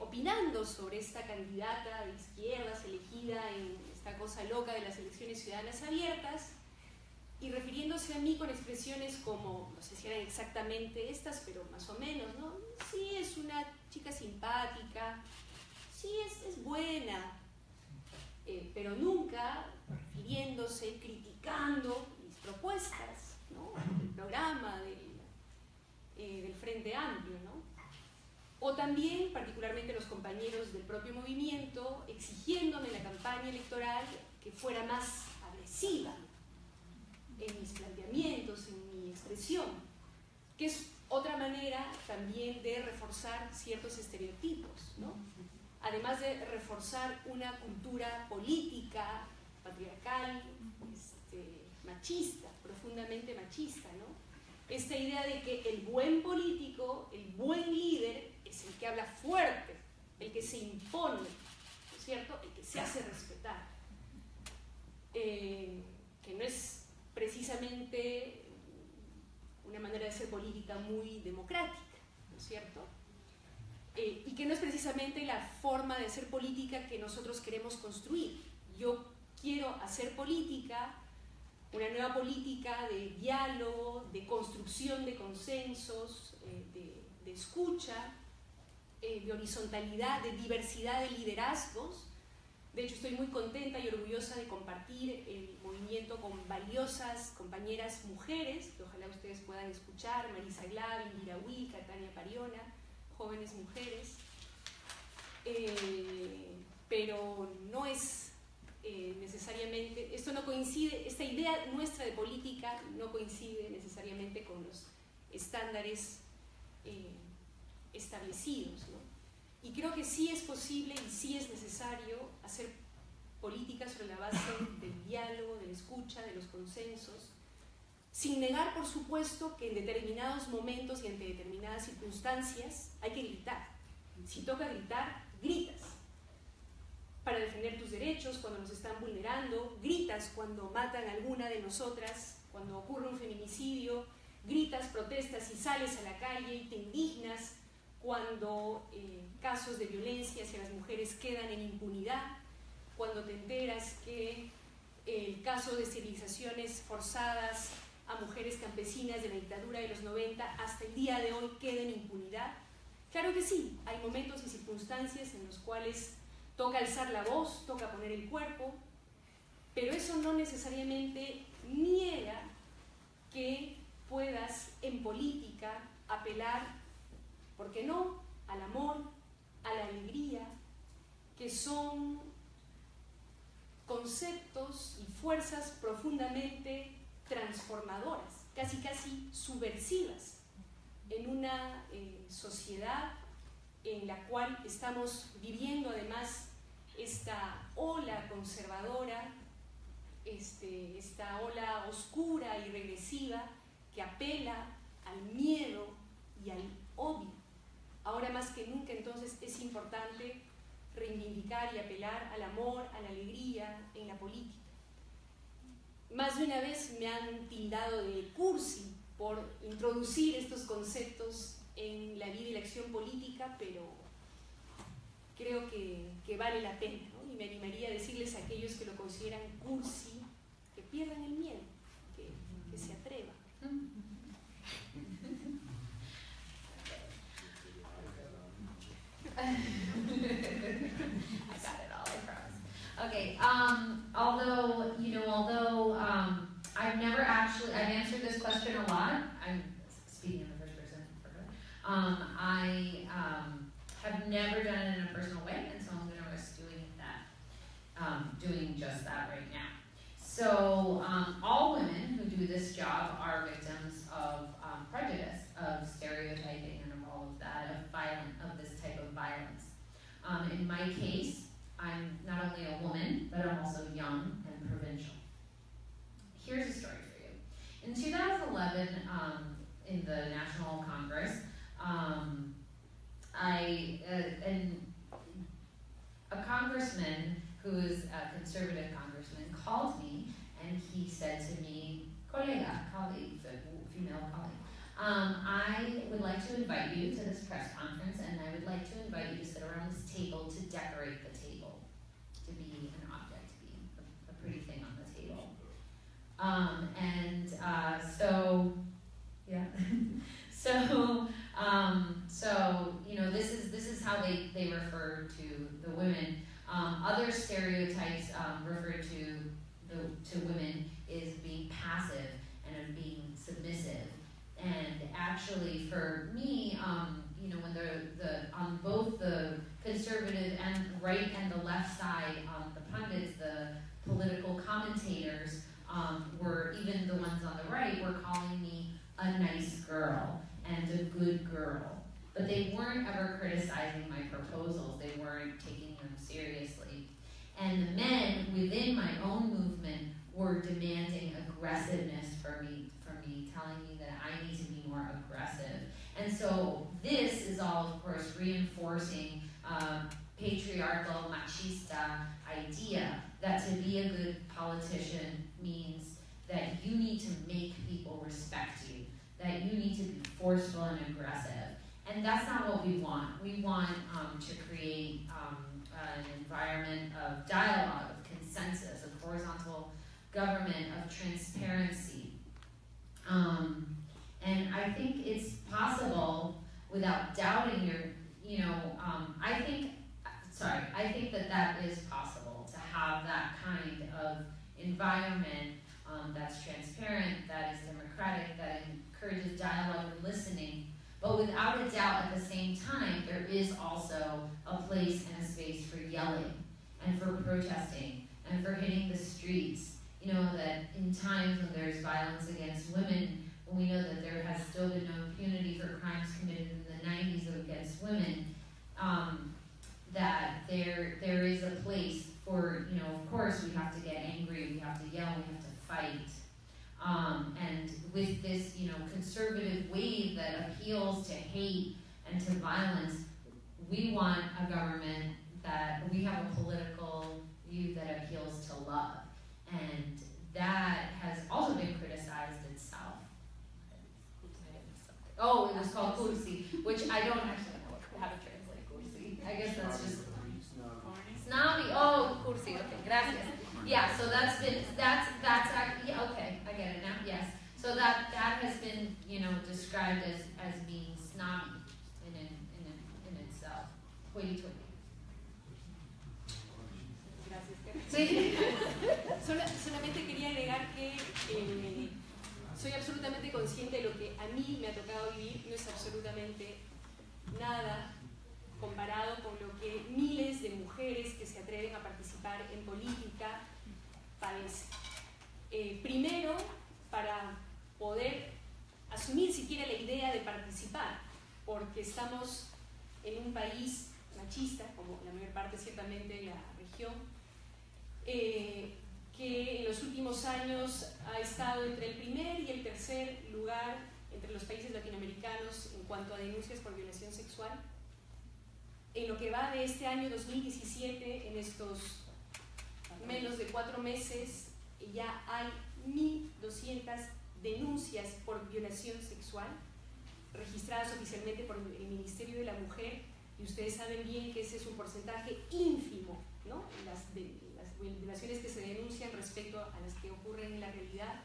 opinando sobre esta candidata de izquierdas elegida en esta cosa loca de las elecciones ciudadanas abiertas, y refiriéndose a mí con expresiones como, no sé si eran exactamente estas, pero más o menos, ¿no? Sí, es una chica simpática, sí, es buena, pero nunca refiriéndose, criticando mis propuestas, ¿no? El programa del Frente Amplio, ¿no? O también, particularmente los compañeros del propio movimiento, exigiéndome en la campaña electoral que fuera más agresiva en mis planteamientos, en mi expresión, que es otra manera también de reforzar ciertos estereotipos, ¿no? Además de reforzar una cultura política, patriarcal, machista, profundamente machista, ¿no? Esta idea de que el buen político, el buen líder, es el que habla fuerte, el que se impone, ¿no es cierto? El que se hace respetar. Que no es precisamente una manera de ser política muy democrática, ¿no es cierto? Y que no es precisamente la forma de hacer política que nosotros queremos construir. Yo quiero hacer política, una nueva política de diálogo, de construcción de consensos, de escucha, de horizontalidad, de diversidad de liderazgos. De hecho, estoy muy contenta y orgullosa de compartir el movimiento con valiosas compañeras mujeres, que ojalá ustedes puedan escuchar: Marisa Glavi, Indira Huica, Tania Pariona, jóvenes mujeres. Pero no es necesariamente, esto no coincide, esta idea nuestra de política no coincide necesariamente con los estándares establecidos, ¿no? Y creo que sí es posible y sí es necesario hacer política sobre la base del diálogo, de la escucha, de los consensos, sin negar, por supuesto, que en determinados momentos y ante determinadas circunstancias hay que gritar. Si toca gritar, gritas para defender tus derechos cuando nos están vulnerando, gritas cuando matan a alguna de nosotras, cuando ocurre un feminicidio, gritas, protestas y sales a la calle y te indignas cuando casos de violencia hacia las mujeres quedan en impunidad, cuando te enteras que el caso de esterilizaciones forzadas a mujeres campesinas de la dictadura de los 90 hasta el día de hoy queda en impunidad. Claro que sí, hay momentos y circunstancias en los cuales toca alzar la voz, toca poner el cuerpo, pero eso no necesariamente niega que puedas en política apelar, ¿por qué no?, al amor, a la alegría, que son conceptos y fuerzas profundamente transformadoras, casi subversivas, en una sociedad en la cual estamos viviendo además esta ola conservadora, esta ola oscura y regresiva que apela al miedo y al odio. Ahora más que nunca, entonces, es importante reivindicar y apelar al amor, a la alegría en la política. Más de una vez me han tildado de cursi por introducir estos conceptos en la vida y la acción política, pero creo que vale la pena, ¿no? Y me animaría a decirles a aquellos que lo consideran cursi, que pierdan el miedo, que se atrevan. I got it. that right now. So all women who do this job are victims of prejudice, of stereotyping, and of all of that, of this type of violence. In my case, I'm not only a woman, but I'm also young and provincial. Here's a story for you. In 2011, in the National Congress, a congressman who is a conservative congressman called me, and he said to me, colleague, female colleague, I would like to invite you to this press conference, and I would like to invite you to sit around this table to decorate the table, to be an object, to be a pretty thing on the table. So you know, this is how they refer to the women. Other stereotypes refer to women is being passive and of being submissive. And actually, for me, you know, when on both the conservative and right and the left side, the pundits, the political commentators, were, even the ones on the right, were calling me a nice girl and a good girl. But they weren't ever criticizing my proposals. They weren't taking them seriously. And the men within my own movement were demanding aggressiveness for me, telling me that I need to be more aggressive. And so this is all, of course, reinforcing patriarchal, machista idea that to be a good politician means that you need to make people respect you, that you need to be forceful and aggressive. And that's not what we want. We want to create an environment of dialogue, of consensus, of horizontal government, of transparency. And I think it's possible, without doubting I think that is possible, to have that kind of environment that's transparent, that is democratic, that encourages dialogue and listening. But without a doubt, at the same time, there is also a place and a space for yelling and for protesting and for hitting the streets. You know, that in times when there's violence against women, when we know that there has still been no impunity for crimes committed in the 90s against women, that there is a place for, you know, of course we have to get angry, we have to yell, we have to fight. And with this, you know, conservative wave that appeals to hate and to violence, we want a government that, we have a political view that appeals to love. And that has also been criticized itself. Oh, it was called kursi, which I don't actually know how to translate kursi. I guess that's just snobby. Oh, kursi. Okay, gracias. Yeah, so that's actually, yeah, okay, I get it now. Yes, so that has been, you know, described as being snobby in itself. Hoity-toity. Sí. Solamente quería agregar que soy absolutamente consciente de lo que a mí me ha tocado vivir, no es absolutamente nada comparado con lo que miles de mujeres que se atreven a participar en política padecen. Primero, para poder asumir siquiera la idea de participar, porque estamos en un país machista, como la mayor parte ciertamente de la región, que en los últimos años ha estado entre el primer y el tercer lugar entre los países latinoamericanos en cuanto a denuncias por violación sexual. En lo que va de este año 2017, en estos menos de 4 meses, ya hay 1.200 denuncias por violación sexual registradas oficialmente por el Ministerio de la Mujer, y ustedes saben bien que ese es un porcentaje ínfimo, ¿no? Las violaciones que se denuncian respecto a las que ocurren en la realidad.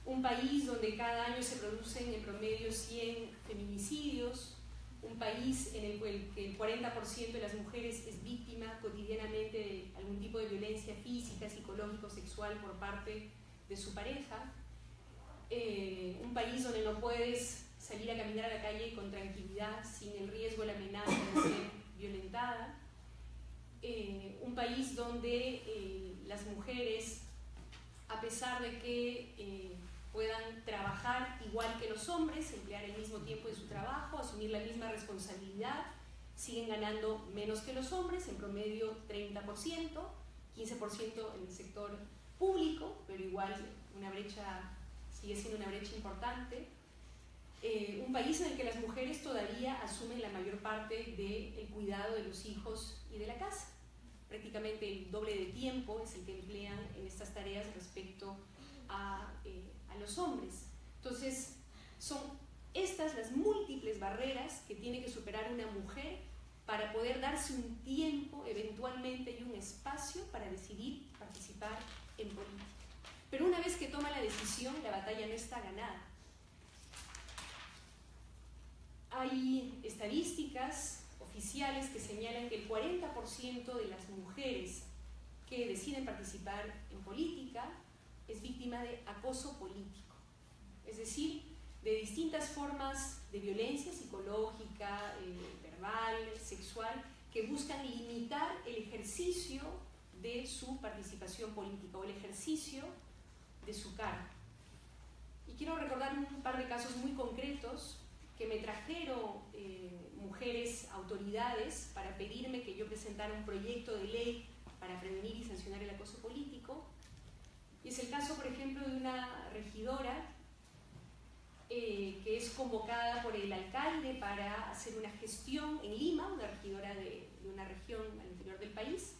Un país donde cada año se producen en promedio 100 feminicidios, un país en el que el 40% de las mujeres es víctima cotidianamente de algún tipo de violencia física, psicológica o sexual por parte de su pareja, un país donde no puedes salir a caminar a la calle con tranquilidad sin el riesgo o la amenaza de ser violentada, un país donde las mujeres, a pesar de que puedan trabajar igual que los hombres, emplear el mismo tiempo en su trabajo, asumir la misma responsabilidad, siguen ganando menos que los hombres, en promedio 30%, 15% en el sector público, pero igual sigue siendo una brecha importante. Un país en el que las mujeres todavía asumen la mayor parte del cuidado de los hijos y de la casa. Prácticamente el doble de tiempo es el que emplean en estas tareas respecto a los hombres. Entonces, son estas las múltiples barreras que tiene que superar una mujer para poder darse un tiempo, eventualmente, y un espacio para decidir participar en política. Pero una vez que toma la decisión, la batalla no está ganada. Hay estadísticas oficiales que señalan que el 40% de las mujeres que deciden participar en política es víctima de acoso político, es decir, de distintas formas de violencia psicológica, verbal, sexual, que buscan limitar el ejercicio de su participación política o el ejercicio de su cargo. Y quiero recordar un par de casos muy concretos que me trajeron mujeres autoridades para pedirme que yo presentara un proyecto de ley para prevenir y sancionar el acoso político. Y es el caso, por ejemplo, de una regidora que es convocada por el alcalde para hacer una gestión en Lima, una regidora de una región al interior del país,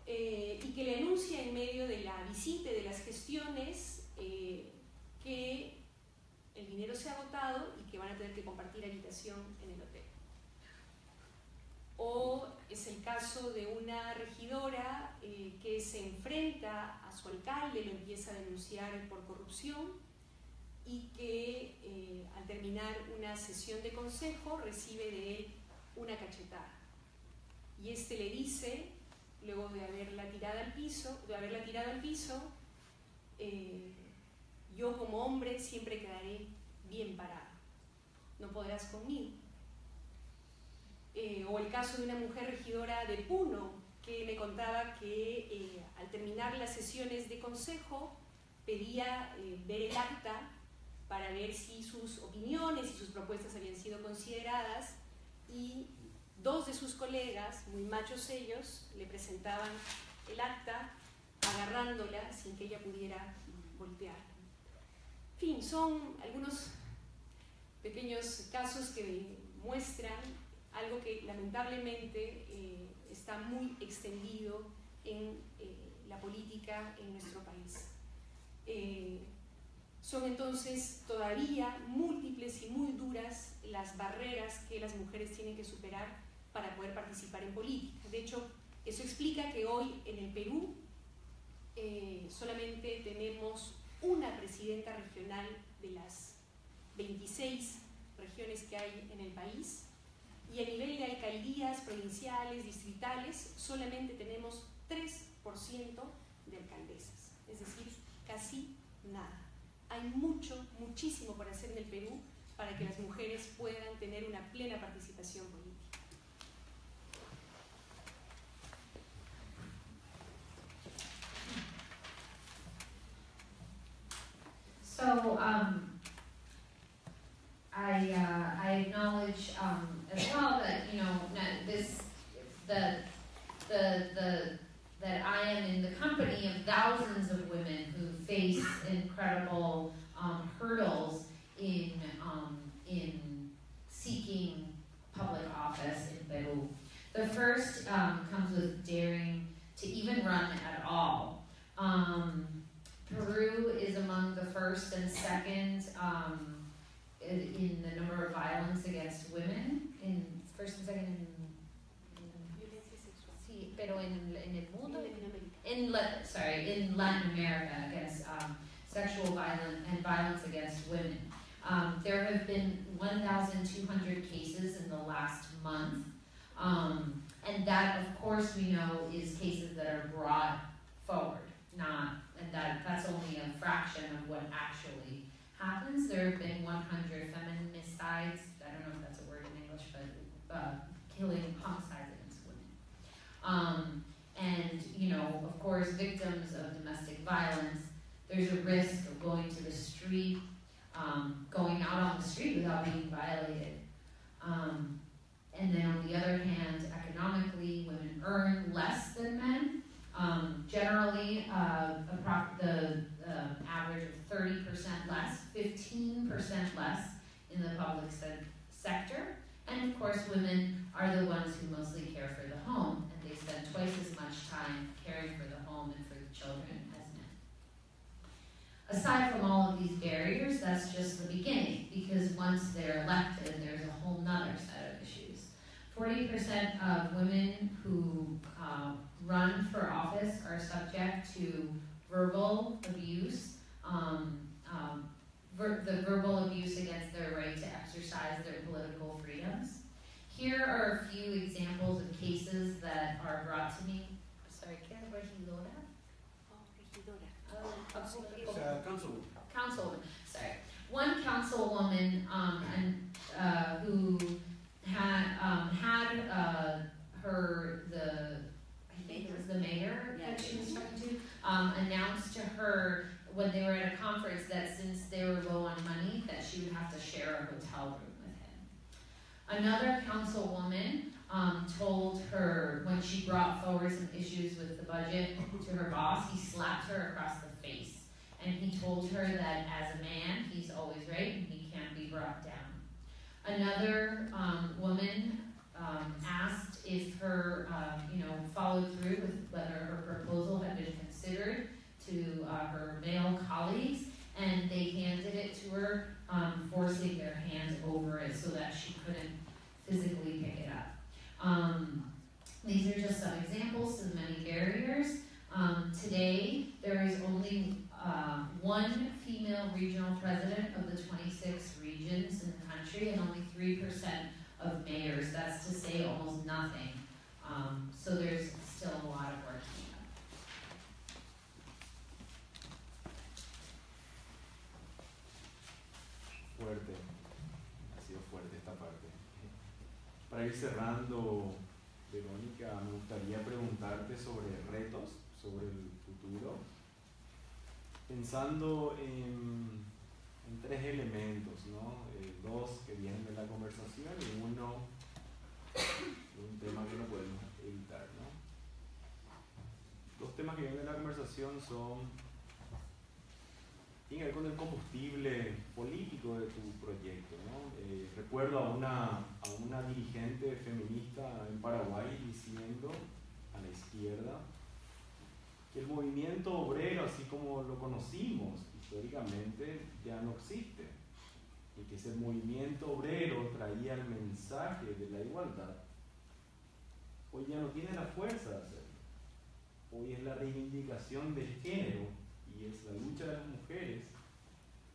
y que le anuncia en medio de la visita de las gestiones que el dinero se ha agotado y que van a tener que compartir habitación en el hotel. O es el caso de una regidora que se enfrenta a su alcalde, lo empieza a denunciar por corrupción y que al terminar una sesión de consejo recibe de él una cachetada. Y este le dice, luego de haberla tirado al piso, yo como hombre siempre quedaré bien parado, no podrás conmigo. O el caso de una mujer regidora de Puno que me contaba que al terminar las sesiones de consejo pedía ver el acta para ver si sus opiniones y sus propuestas habían sido consideradas, y dos de sus colegas, muy machos ellos, le presentaban el acta agarrándola sin que ella pudiera voltearla. En fin, son algunos pequeños casos que muestran algo que lamentablemente está muy extendido en la política en nuestro país. Son entonces todavía múltiples y muy duras las barreras que las mujeres tienen que superar para poder participar en política. De hecho, eso explica que hoy en el Perú solamente tenemos una presidenta regional de las 26 regiones que hay en el país, y a nivel de alcaldías provinciales, distritales, solamente tenemos 3% de alcaldesas, es decir, casi nada. Hay muchísimo por hacer en el Perú para que las mujeres puedan tener una plena participación política. So, I acknowledge as well that that I am in the company of thousands of women who face incredible hurdles in seeking public office in Peru. The first comes with daring to even run at all. Peru is among the first and second in the number of violence against women. In first and second in sí, pero en el mundo, in Latin America against sexual violence and violence against women. There have been 1,200 cases in the last month, and that, of course, we know is cases that are brought forward, that's only a fraction of what actually happens. There have been 100 feminicides, I don't know if that's a word in English, but killing homicides against women. And, of course, victims of domestic violence, there's a risk of going to the street, going out on the street without being violated. And then on the other hand, economically, women earn less than men. Generally, the average of 30% less, 15% less in the public sector. And of course, women are the ones who mostly care for the home, and they spend twice as much time caring for the home and for the children as men. Aside from all of these barriers, that's just the beginning, because once they're elected, there's a whole nother set of issues. 40% of women who run for office are subject to verbal abuse, the verbal abuse against their right to exercise their political freedoms. Here are a few examples of cases that are brought to me. Sorry, ¿qué es regidora? Councilwoman. Councilwoman, sorry. One councilwoman who had I think it was the mayor that she was talking to, announced to her when they were at a conference that since they were low on money, that she would have to share a hotel room with him. Another councilwoman told her, when she brought forward some issues with the budget to her boss, he slapped her across the face. And he told her that as a man, he's always right and he can't be brought down. Another woman asked if her, followed through with whether her proposal had been considered to her male colleagues, and they handed it to her, forcing their hands over it so that she couldn't physically pick it up. These are just some examples of many barriers. Today, there is only one female regional president of the 26 regions in the country, and only 3% of mayors. That's to say almost nothing. So there's still a lot of work to be done. Fuerte, ha sido fuerte esta parte. Para ir cerrando, Verónica, me gustaría preguntarte sobre retos, sobre el futuro, pensando en tres elementos, ¿no? Dos que vienen de la conversación y uno un tema que no podemos evitar, ¿no? Dos temas que vienen de la conversación tienen que ver con el combustible político de tu proyecto, ¿no? Recuerdo a una dirigente feminista en Paraguay diciendo a la izquierda que el movimiento obrero, así como lo conocimos históricamente, ya no existe, y que ese movimiento obrero traía el mensaje de la igualdad, hoy ya no tiene la fuerza de hacerlo. Hoy es la reivindicación del género y es la lucha de las mujeres,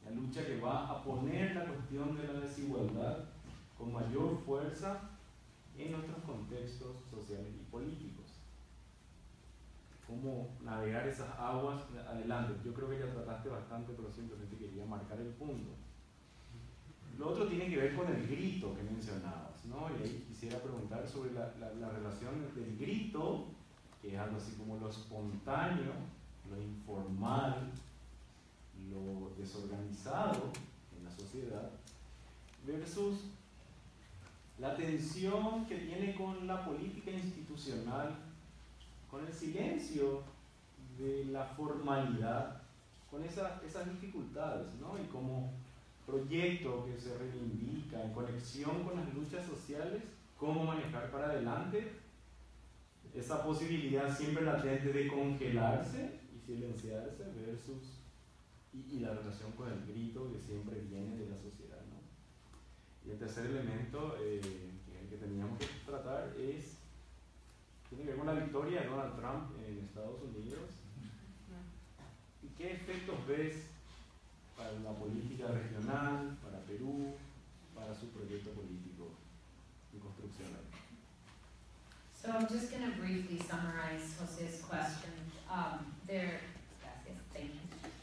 la lucha que va a poner la cuestión de la desigualdad con mayor fuerza en nuestros contextos sociales y políticos. Cómo navegar esas aguas adelante. Yo creo que ya trataste bastante, pero simplemente quería marcar el punto. Lo otro tiene que ver con el grito que mencionabas, ¿no? Y ahí quisiera preguntar sobre la relación del grito, que es algo así como lo espontáneo, lo informal, lo desorganizado en la sociedad, versus la tensión que tiene con la política institucional, con el silencio de la formalidad, con esas dificultades, ¿no? Y como proyecto que se reivindica en conexión con las luchas sociales, cómo manejar para adelante esa posibilidad siempre latente de congelarse y silenciarse versus y la relación con el grito que siempre viene de la sociedad, ¿no? Y el tercer elemento que es el que teníamos que tratar tiene que ver con la victoria de Donald Trump en Estados Unidos. ¿Y qué efectos ves para la política regional, para Perú, para su proyecto político y construccional? So I'm just going to briefly summarize Jose's question.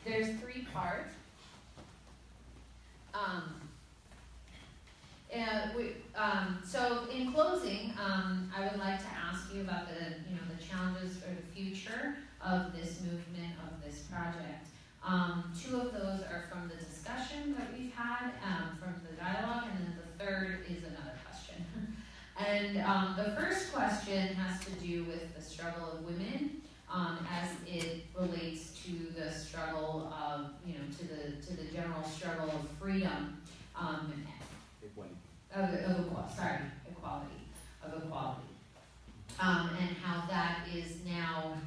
There's three parts. So in closing, I would like to ask you about the challenges for the future of this movement, of this project. Two of those are from the discussion that we've had, from the dialogue, and then the third is another question. And the first question has to do with the struggle of women, as it relates to the struggle of, to the general struggle of freedom, equality, and how that is now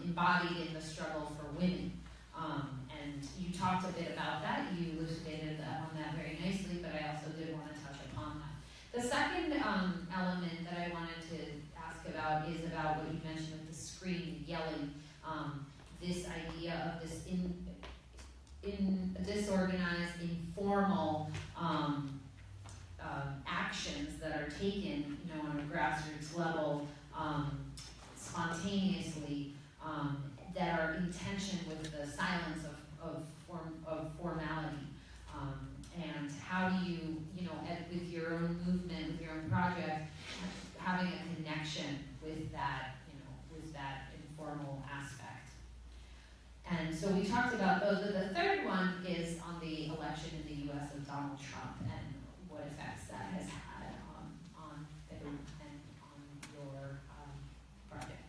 embodied in the struggle for women. And you talked a bit about that, you elucidated on that very nicely, but I also did want to touch upon that. The second element that I wanted to ask about is about what you mentioned with the scream, the yelling, this idea of this disorganized, informal actions that are taken, on a grassroots level, spontaneously, that are in tension with the silence of formality. And how do you, with your own movement, with your own project, having a connection with that, with that informal aspect. And so we talked about those, but the third one is on the election in the U.S. of Donald Trump and what effects that has had on Peru and on your project.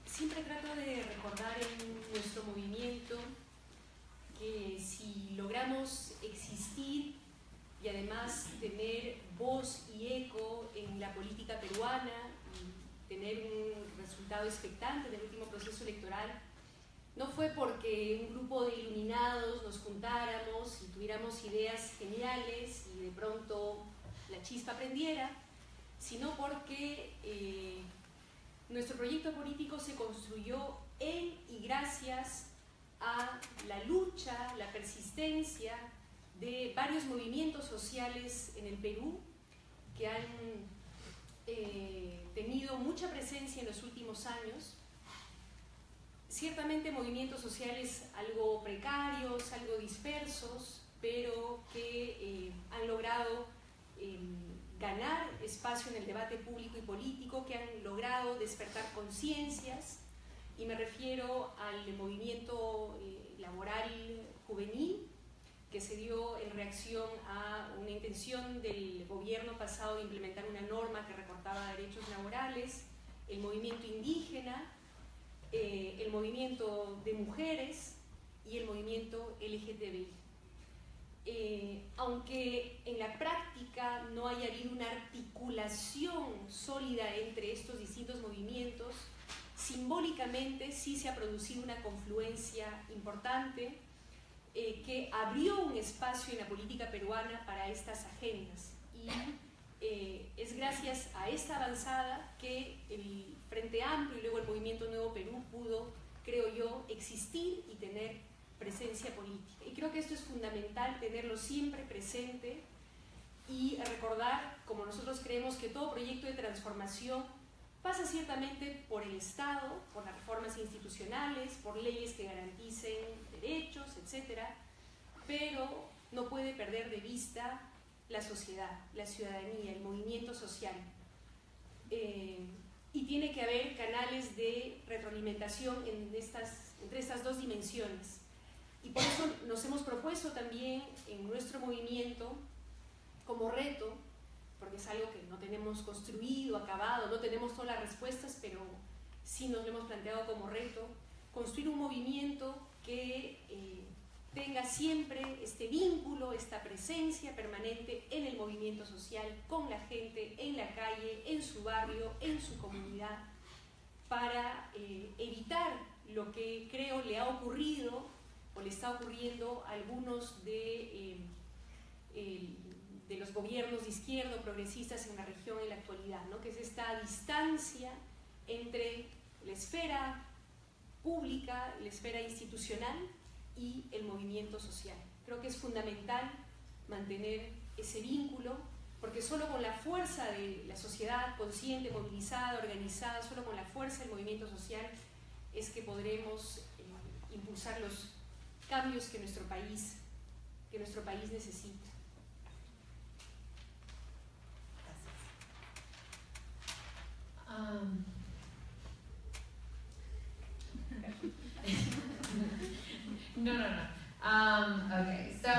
Siempre trato de recordar en nuestro movimiento que si logramos existir y además tener voz y eco en la política peruana y tener un resultado expectante en el último proceso electoral, no fue porque un grupo de iluminados nos juntáramos y tuviéramos ideas geniales y de pronto la chispa prendiera, sino porque nuestro proyecto político se construyó en y gracias a la lucha, la persistencia de varios movimientos sociales en el Perú que han tenido mucha presencia en los últimos años. Ciertamente movimientos sociales algo precarios, algo dispersos, pero que han logrado ganar espacio en el debate público y político, que han logrado despertar conciencias, y me refiero al movimiento laboral juvenil que se dio en reacción a una intención del gobierno pasado de implementar una norma que recortaba derechos laborales, el movimiento indígena, el movimiento de mujeres y el movimiento LGTBI. Aunque en la práctica no haya habido una articulación sólida entre estos distintos movimientos, simbólicamente sí se ha producido una confluencia importante que abrió un espacio en la política peruana para estas agendas. Y es gracias a esta avanzada que el Frente Amplio y luego el Movimiento Nuevo Perú pudo, creo yo, existir y tener presencia política. Y creo que esto es fundamental, tenerlo siempre presente y recordar, como nosotros creemos, que todo proyecto de transformación pasa ciertamente por el Estado, por las reformas institucionales, por leyes que garanticen derechos, etc., pero no puede perder de vista la sociedad, la ciudadanía, el movimiento social. Y tiene que haber canales de retroalimentación entre estas dos dimensiones. Y por eso nos hemos propuesto también en nuestro movimiento como reto, porque es algo que no tenemos construido, acabado, no tenemos todas las respuestas, pero sí nos lo hemos planteado como reto, construir un movimiento que tenga siempre este vínculo, esta presencia permanente en el movimiento social, con la gente, en la calle, en su barrio, en su comunidad, para evitar lo que creo le ha ocurrido o le está ocurriendo a algunos de los gobiernos de izquierda o progresistas en la región en la actualidad, ¿no? Que es esta distancia entre la esfera pública, la esfera institucional y el movimiento social. Creo que es fundamental mantener ese vínculo, porque solo con la fuerza de la sociedad consciente, movilizada, organizada, solo con la fuerza del movimiento social es que podremos impulsar los cambios que nuestro país necesita. Okay, so,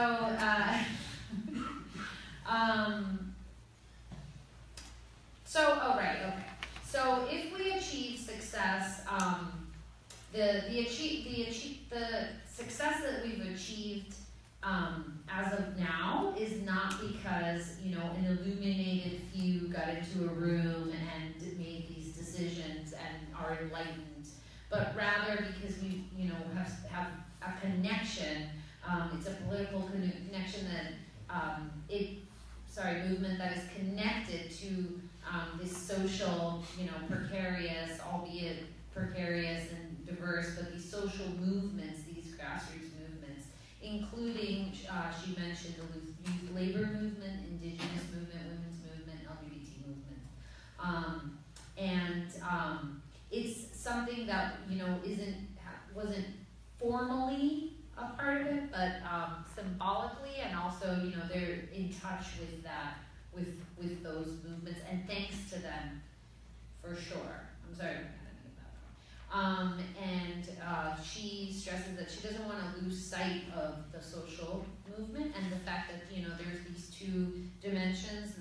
okay. So if we achieve success, the success that we've achieved as of now is not because, you know, an illuminated few got into a room and made these decisions and are enlightened, but rather because we, you know, have a connection. It's a political connection that movement that is connected to this social, you know, precarious, albeit precarious and diverse, but these social movements, these grassroots movements, including, she mentioned the youth labor movement, indigenous movement, women's movement, LGBT movement. It's something that, you know, wasn't formally a part of it, but symbolically, and also, you know, they're in touch with that, with those movements, and thanks to them, for sure. I'm sorry, she stresses that she doesn't want to lose sight of the social movement and the fact that, you know, there's these two dimensions,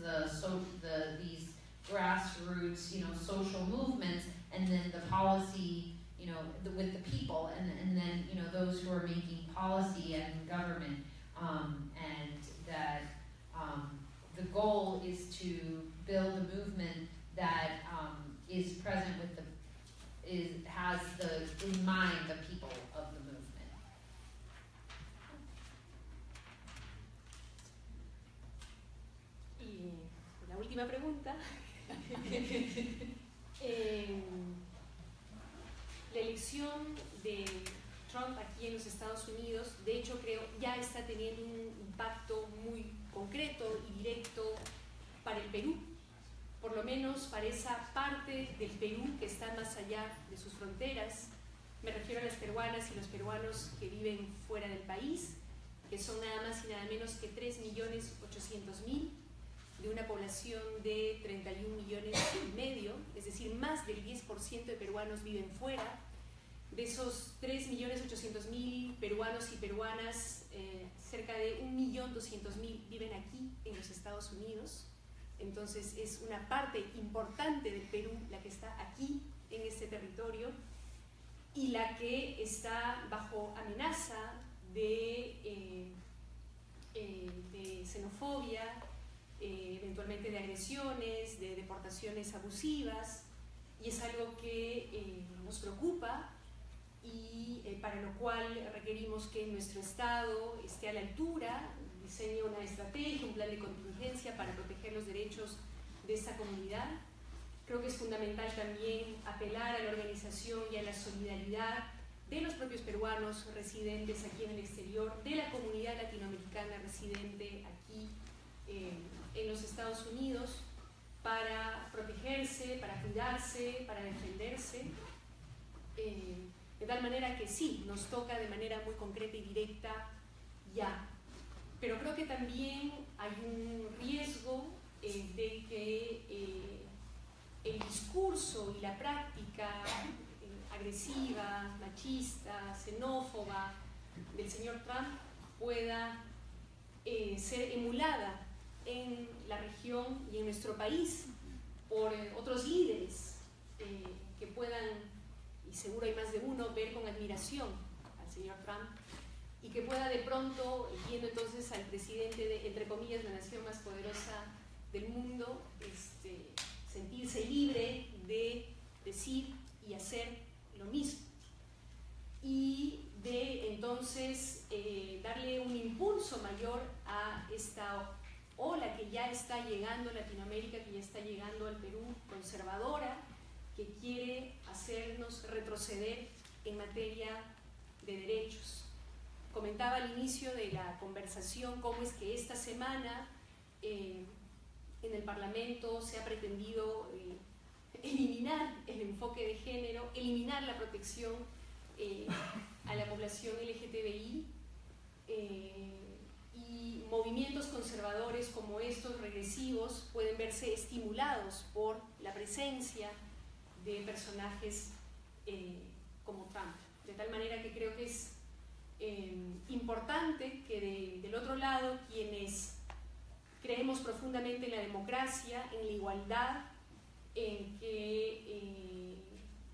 these grassroots, you know, social movements, and then the policy, you know, with the people, and then, you know, those who are making policy and government, and that the goal is to build a movement that is present with has in mind the people of the movement. Y la última pregunta. La elección de Trump aquí en los Estados Unidos, de hecho creo, ya está teniendo un impacto muy concreto y directo para el Perú, por lo menos para esa parte del Perú que está más allá de sus fronteras. Me refiero a las peruanas y los peruanos que viven fuera del país, que son nada más y nada menos que 3.800.000, de una población de 31,5 millones, es decir, más del 10% de peruanos viven fuera. De esos 3.800.000 peruanos y peruanas, cerca de 1.200.000 viven aquí en los Estados Unidos. Entonces es una parte importante del Perú la que está aquí en este territorio y la que está bajo amenaza de xenofobia, eventualmente de agresiones, de deportaciones abusivas, y es algo que nos preocupa y para lo cual requerimos que nuestro Estado esté a la altura, diseñe una estrategia, un plan de contingencia para proteger los derechos de esta comunidad. Creo que es fundamental también apelar a la organización y a la solidaridad de los propios peruanos residentes aquí en el exterior, de la comunidad latinoamericana residente aquí en los Estados Unidos, para protegerse, para cuidarse, para defenderse, de tal manera que sí, nos toca de manera muy concreta y directa ya. Pero creo que también hay un riesgo de que el discurso y la práctica agresiva, machista, xenófoba del señor Trump pueda ser emulada en la región y en nuestro país por otros líderes que puedan, y seguro hay más de uno, ver con admiración al señor Trump y que pueda de pronto, viendo entonces al presidente de, entre comillas, la nación más poderosa del mundo, sentirse libre de decir y hacer lo mismo y de entonces darle un impulso mayor a esta ola que ya está llegando a Latinoamérica, que ya está llegando al Perú, conservadora, que quiere hacernos retroceder en materia de derechos. Comentaba al inicio de la conversación cómo es que esta semana en el Parlamento se ha pretendido eliminar el enfoque de género, eliminar la protección a la población LGTBI, y movimientos conservadores como estos regresivos pueden verse estimulados por la presencia de personajes como Trump, de tal manera que creo que es importante que del otro lado, quienes creemos profundamente en la democracia, en la igualdad, en que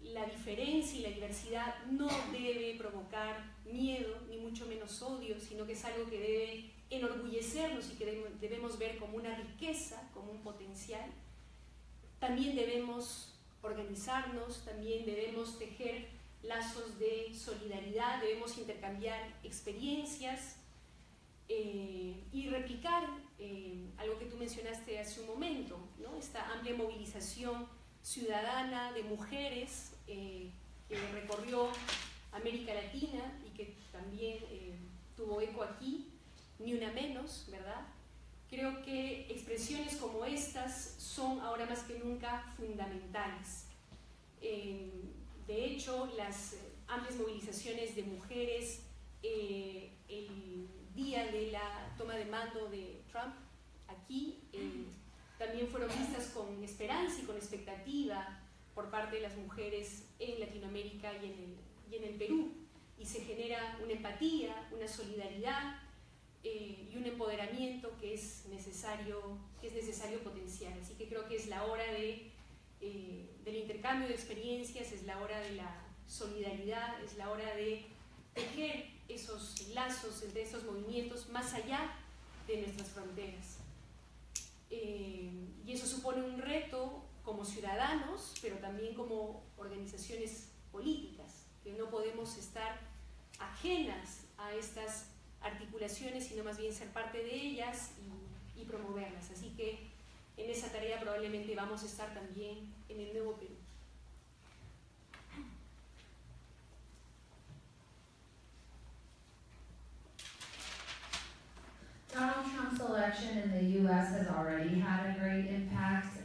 la diferencia y la diversidad no debe provocar miedo, ni mucho menos odio, sino que es algo que debe enorgullecernos y que debemos ver como una riqueza, como un potencial. También debemos organizarnos, también debemos tejer lazos de solidaridad, debemos intercambiar experiencias y replicar algo que tú mencionaste hace un momento, ¿no? Esta amplia movilización ciudadana de mujeres que recorrió América Latina y que también tuvo eco aquí, ni una menos, ¿verdad? Creo que expresiones como estas son ahora más que nunca fundamentales. De hecho, las amplias movilizaciones de mujeres el día de la toma de mando de Trump aquí también fueron vistas con esperanza y con expectativa por parte de las mujeres en Latinoamérica y en el Perú, y se genera una empatía, una solidaridad y un empoderamiento que es necesario potenciar. Así que creo que es la hora del intercambio de experiencias, es la hora de la solidaridad, es la hora de tejer esos lazos entre estos movimientos más allá de nuestras fronteras. Y eso supone un reto como ciudadanos, pero también como organizaciones políticas, que no podemos estar ajenas a estas articulaciones, sino más bien ser parte de ellas y promoverlas. Así que en esa tarea probablemente vamos a estar también en el nuevo Perú. Donald Trump's election in the U.S. has already had a great impact,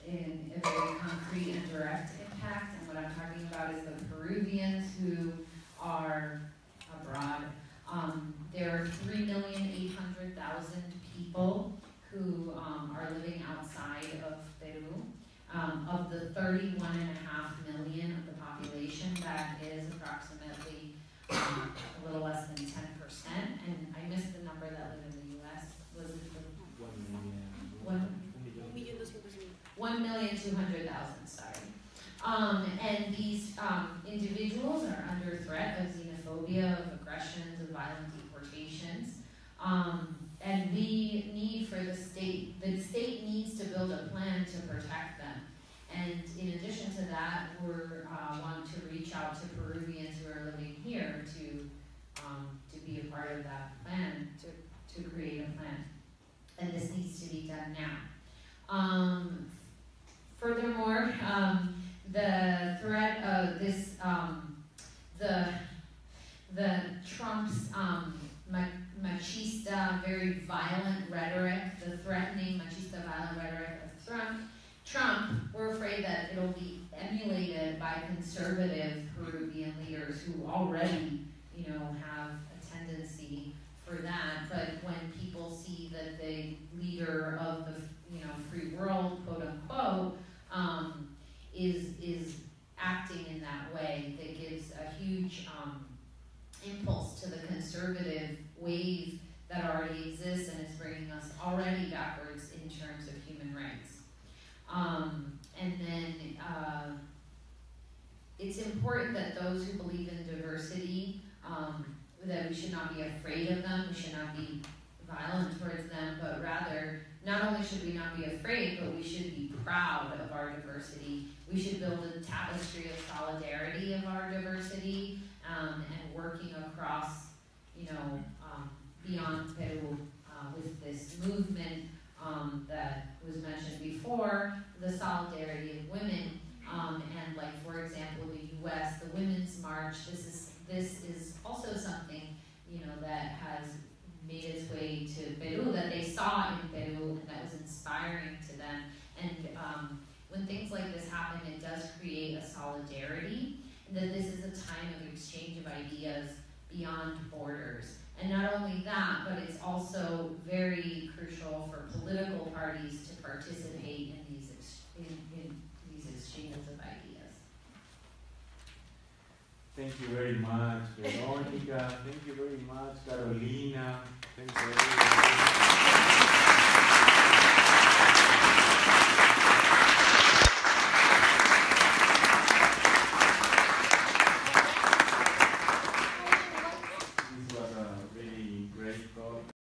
in a very concrete and direct impact. And what I'm talking about is the Peruvians who are abroad. There are 3,800,000 people who are living outside of Peru. Of the 31.5 million of the population, that is approximately a little less than 10%. And I missed the number that live in the U.S. Was it the 1,200,000? Sorry. And these individuals are under threat of xenophobia, of aggressions, of violent deportations. And we need for the state needs to build a plan to protect them. And in addition to that, we want to reach out to Peruvians who are living here to be a part of that plan, to create a plan. And this needs to be done now. Furthermore, the threat of this, the Trump's machista, very violent rhetoric, the threatening machista, violent rhetoric of Trump, we're afraid that it'll be emulated by conservative Peruvian leaders who already, have a tendency for that. But when people see that the leader of the, free world, quote unquote, is acting in that way, that gives a huge impulse to the conservative wave that already exists and is bringing us already backwards in terms of human rights. And then it's important that those who believe in diversity, that we should not be afraid of them, we should not be violent towards them, but rather, not only should we not be afraid, but we should be proud of our diversity. We should build a tapestry of solidarity of our diversity, and working across, beyond Peru with this movement that was mentioned before, the solidarity of women, and like, for example, the U.S., the Women's March, this is also something, that has made its way to Peru, that they saw in Peru, and that was inspiring to them. And when things like this happen, it does create a solidarity, and that this is a time of exchange of ideas beyond borders. And not only that, but it's also very crucial for political parties to participate in these exchanges of ideas. Thank you very much, Veronica. Verónica. Thank you very much, Carolina. Thanks everyone.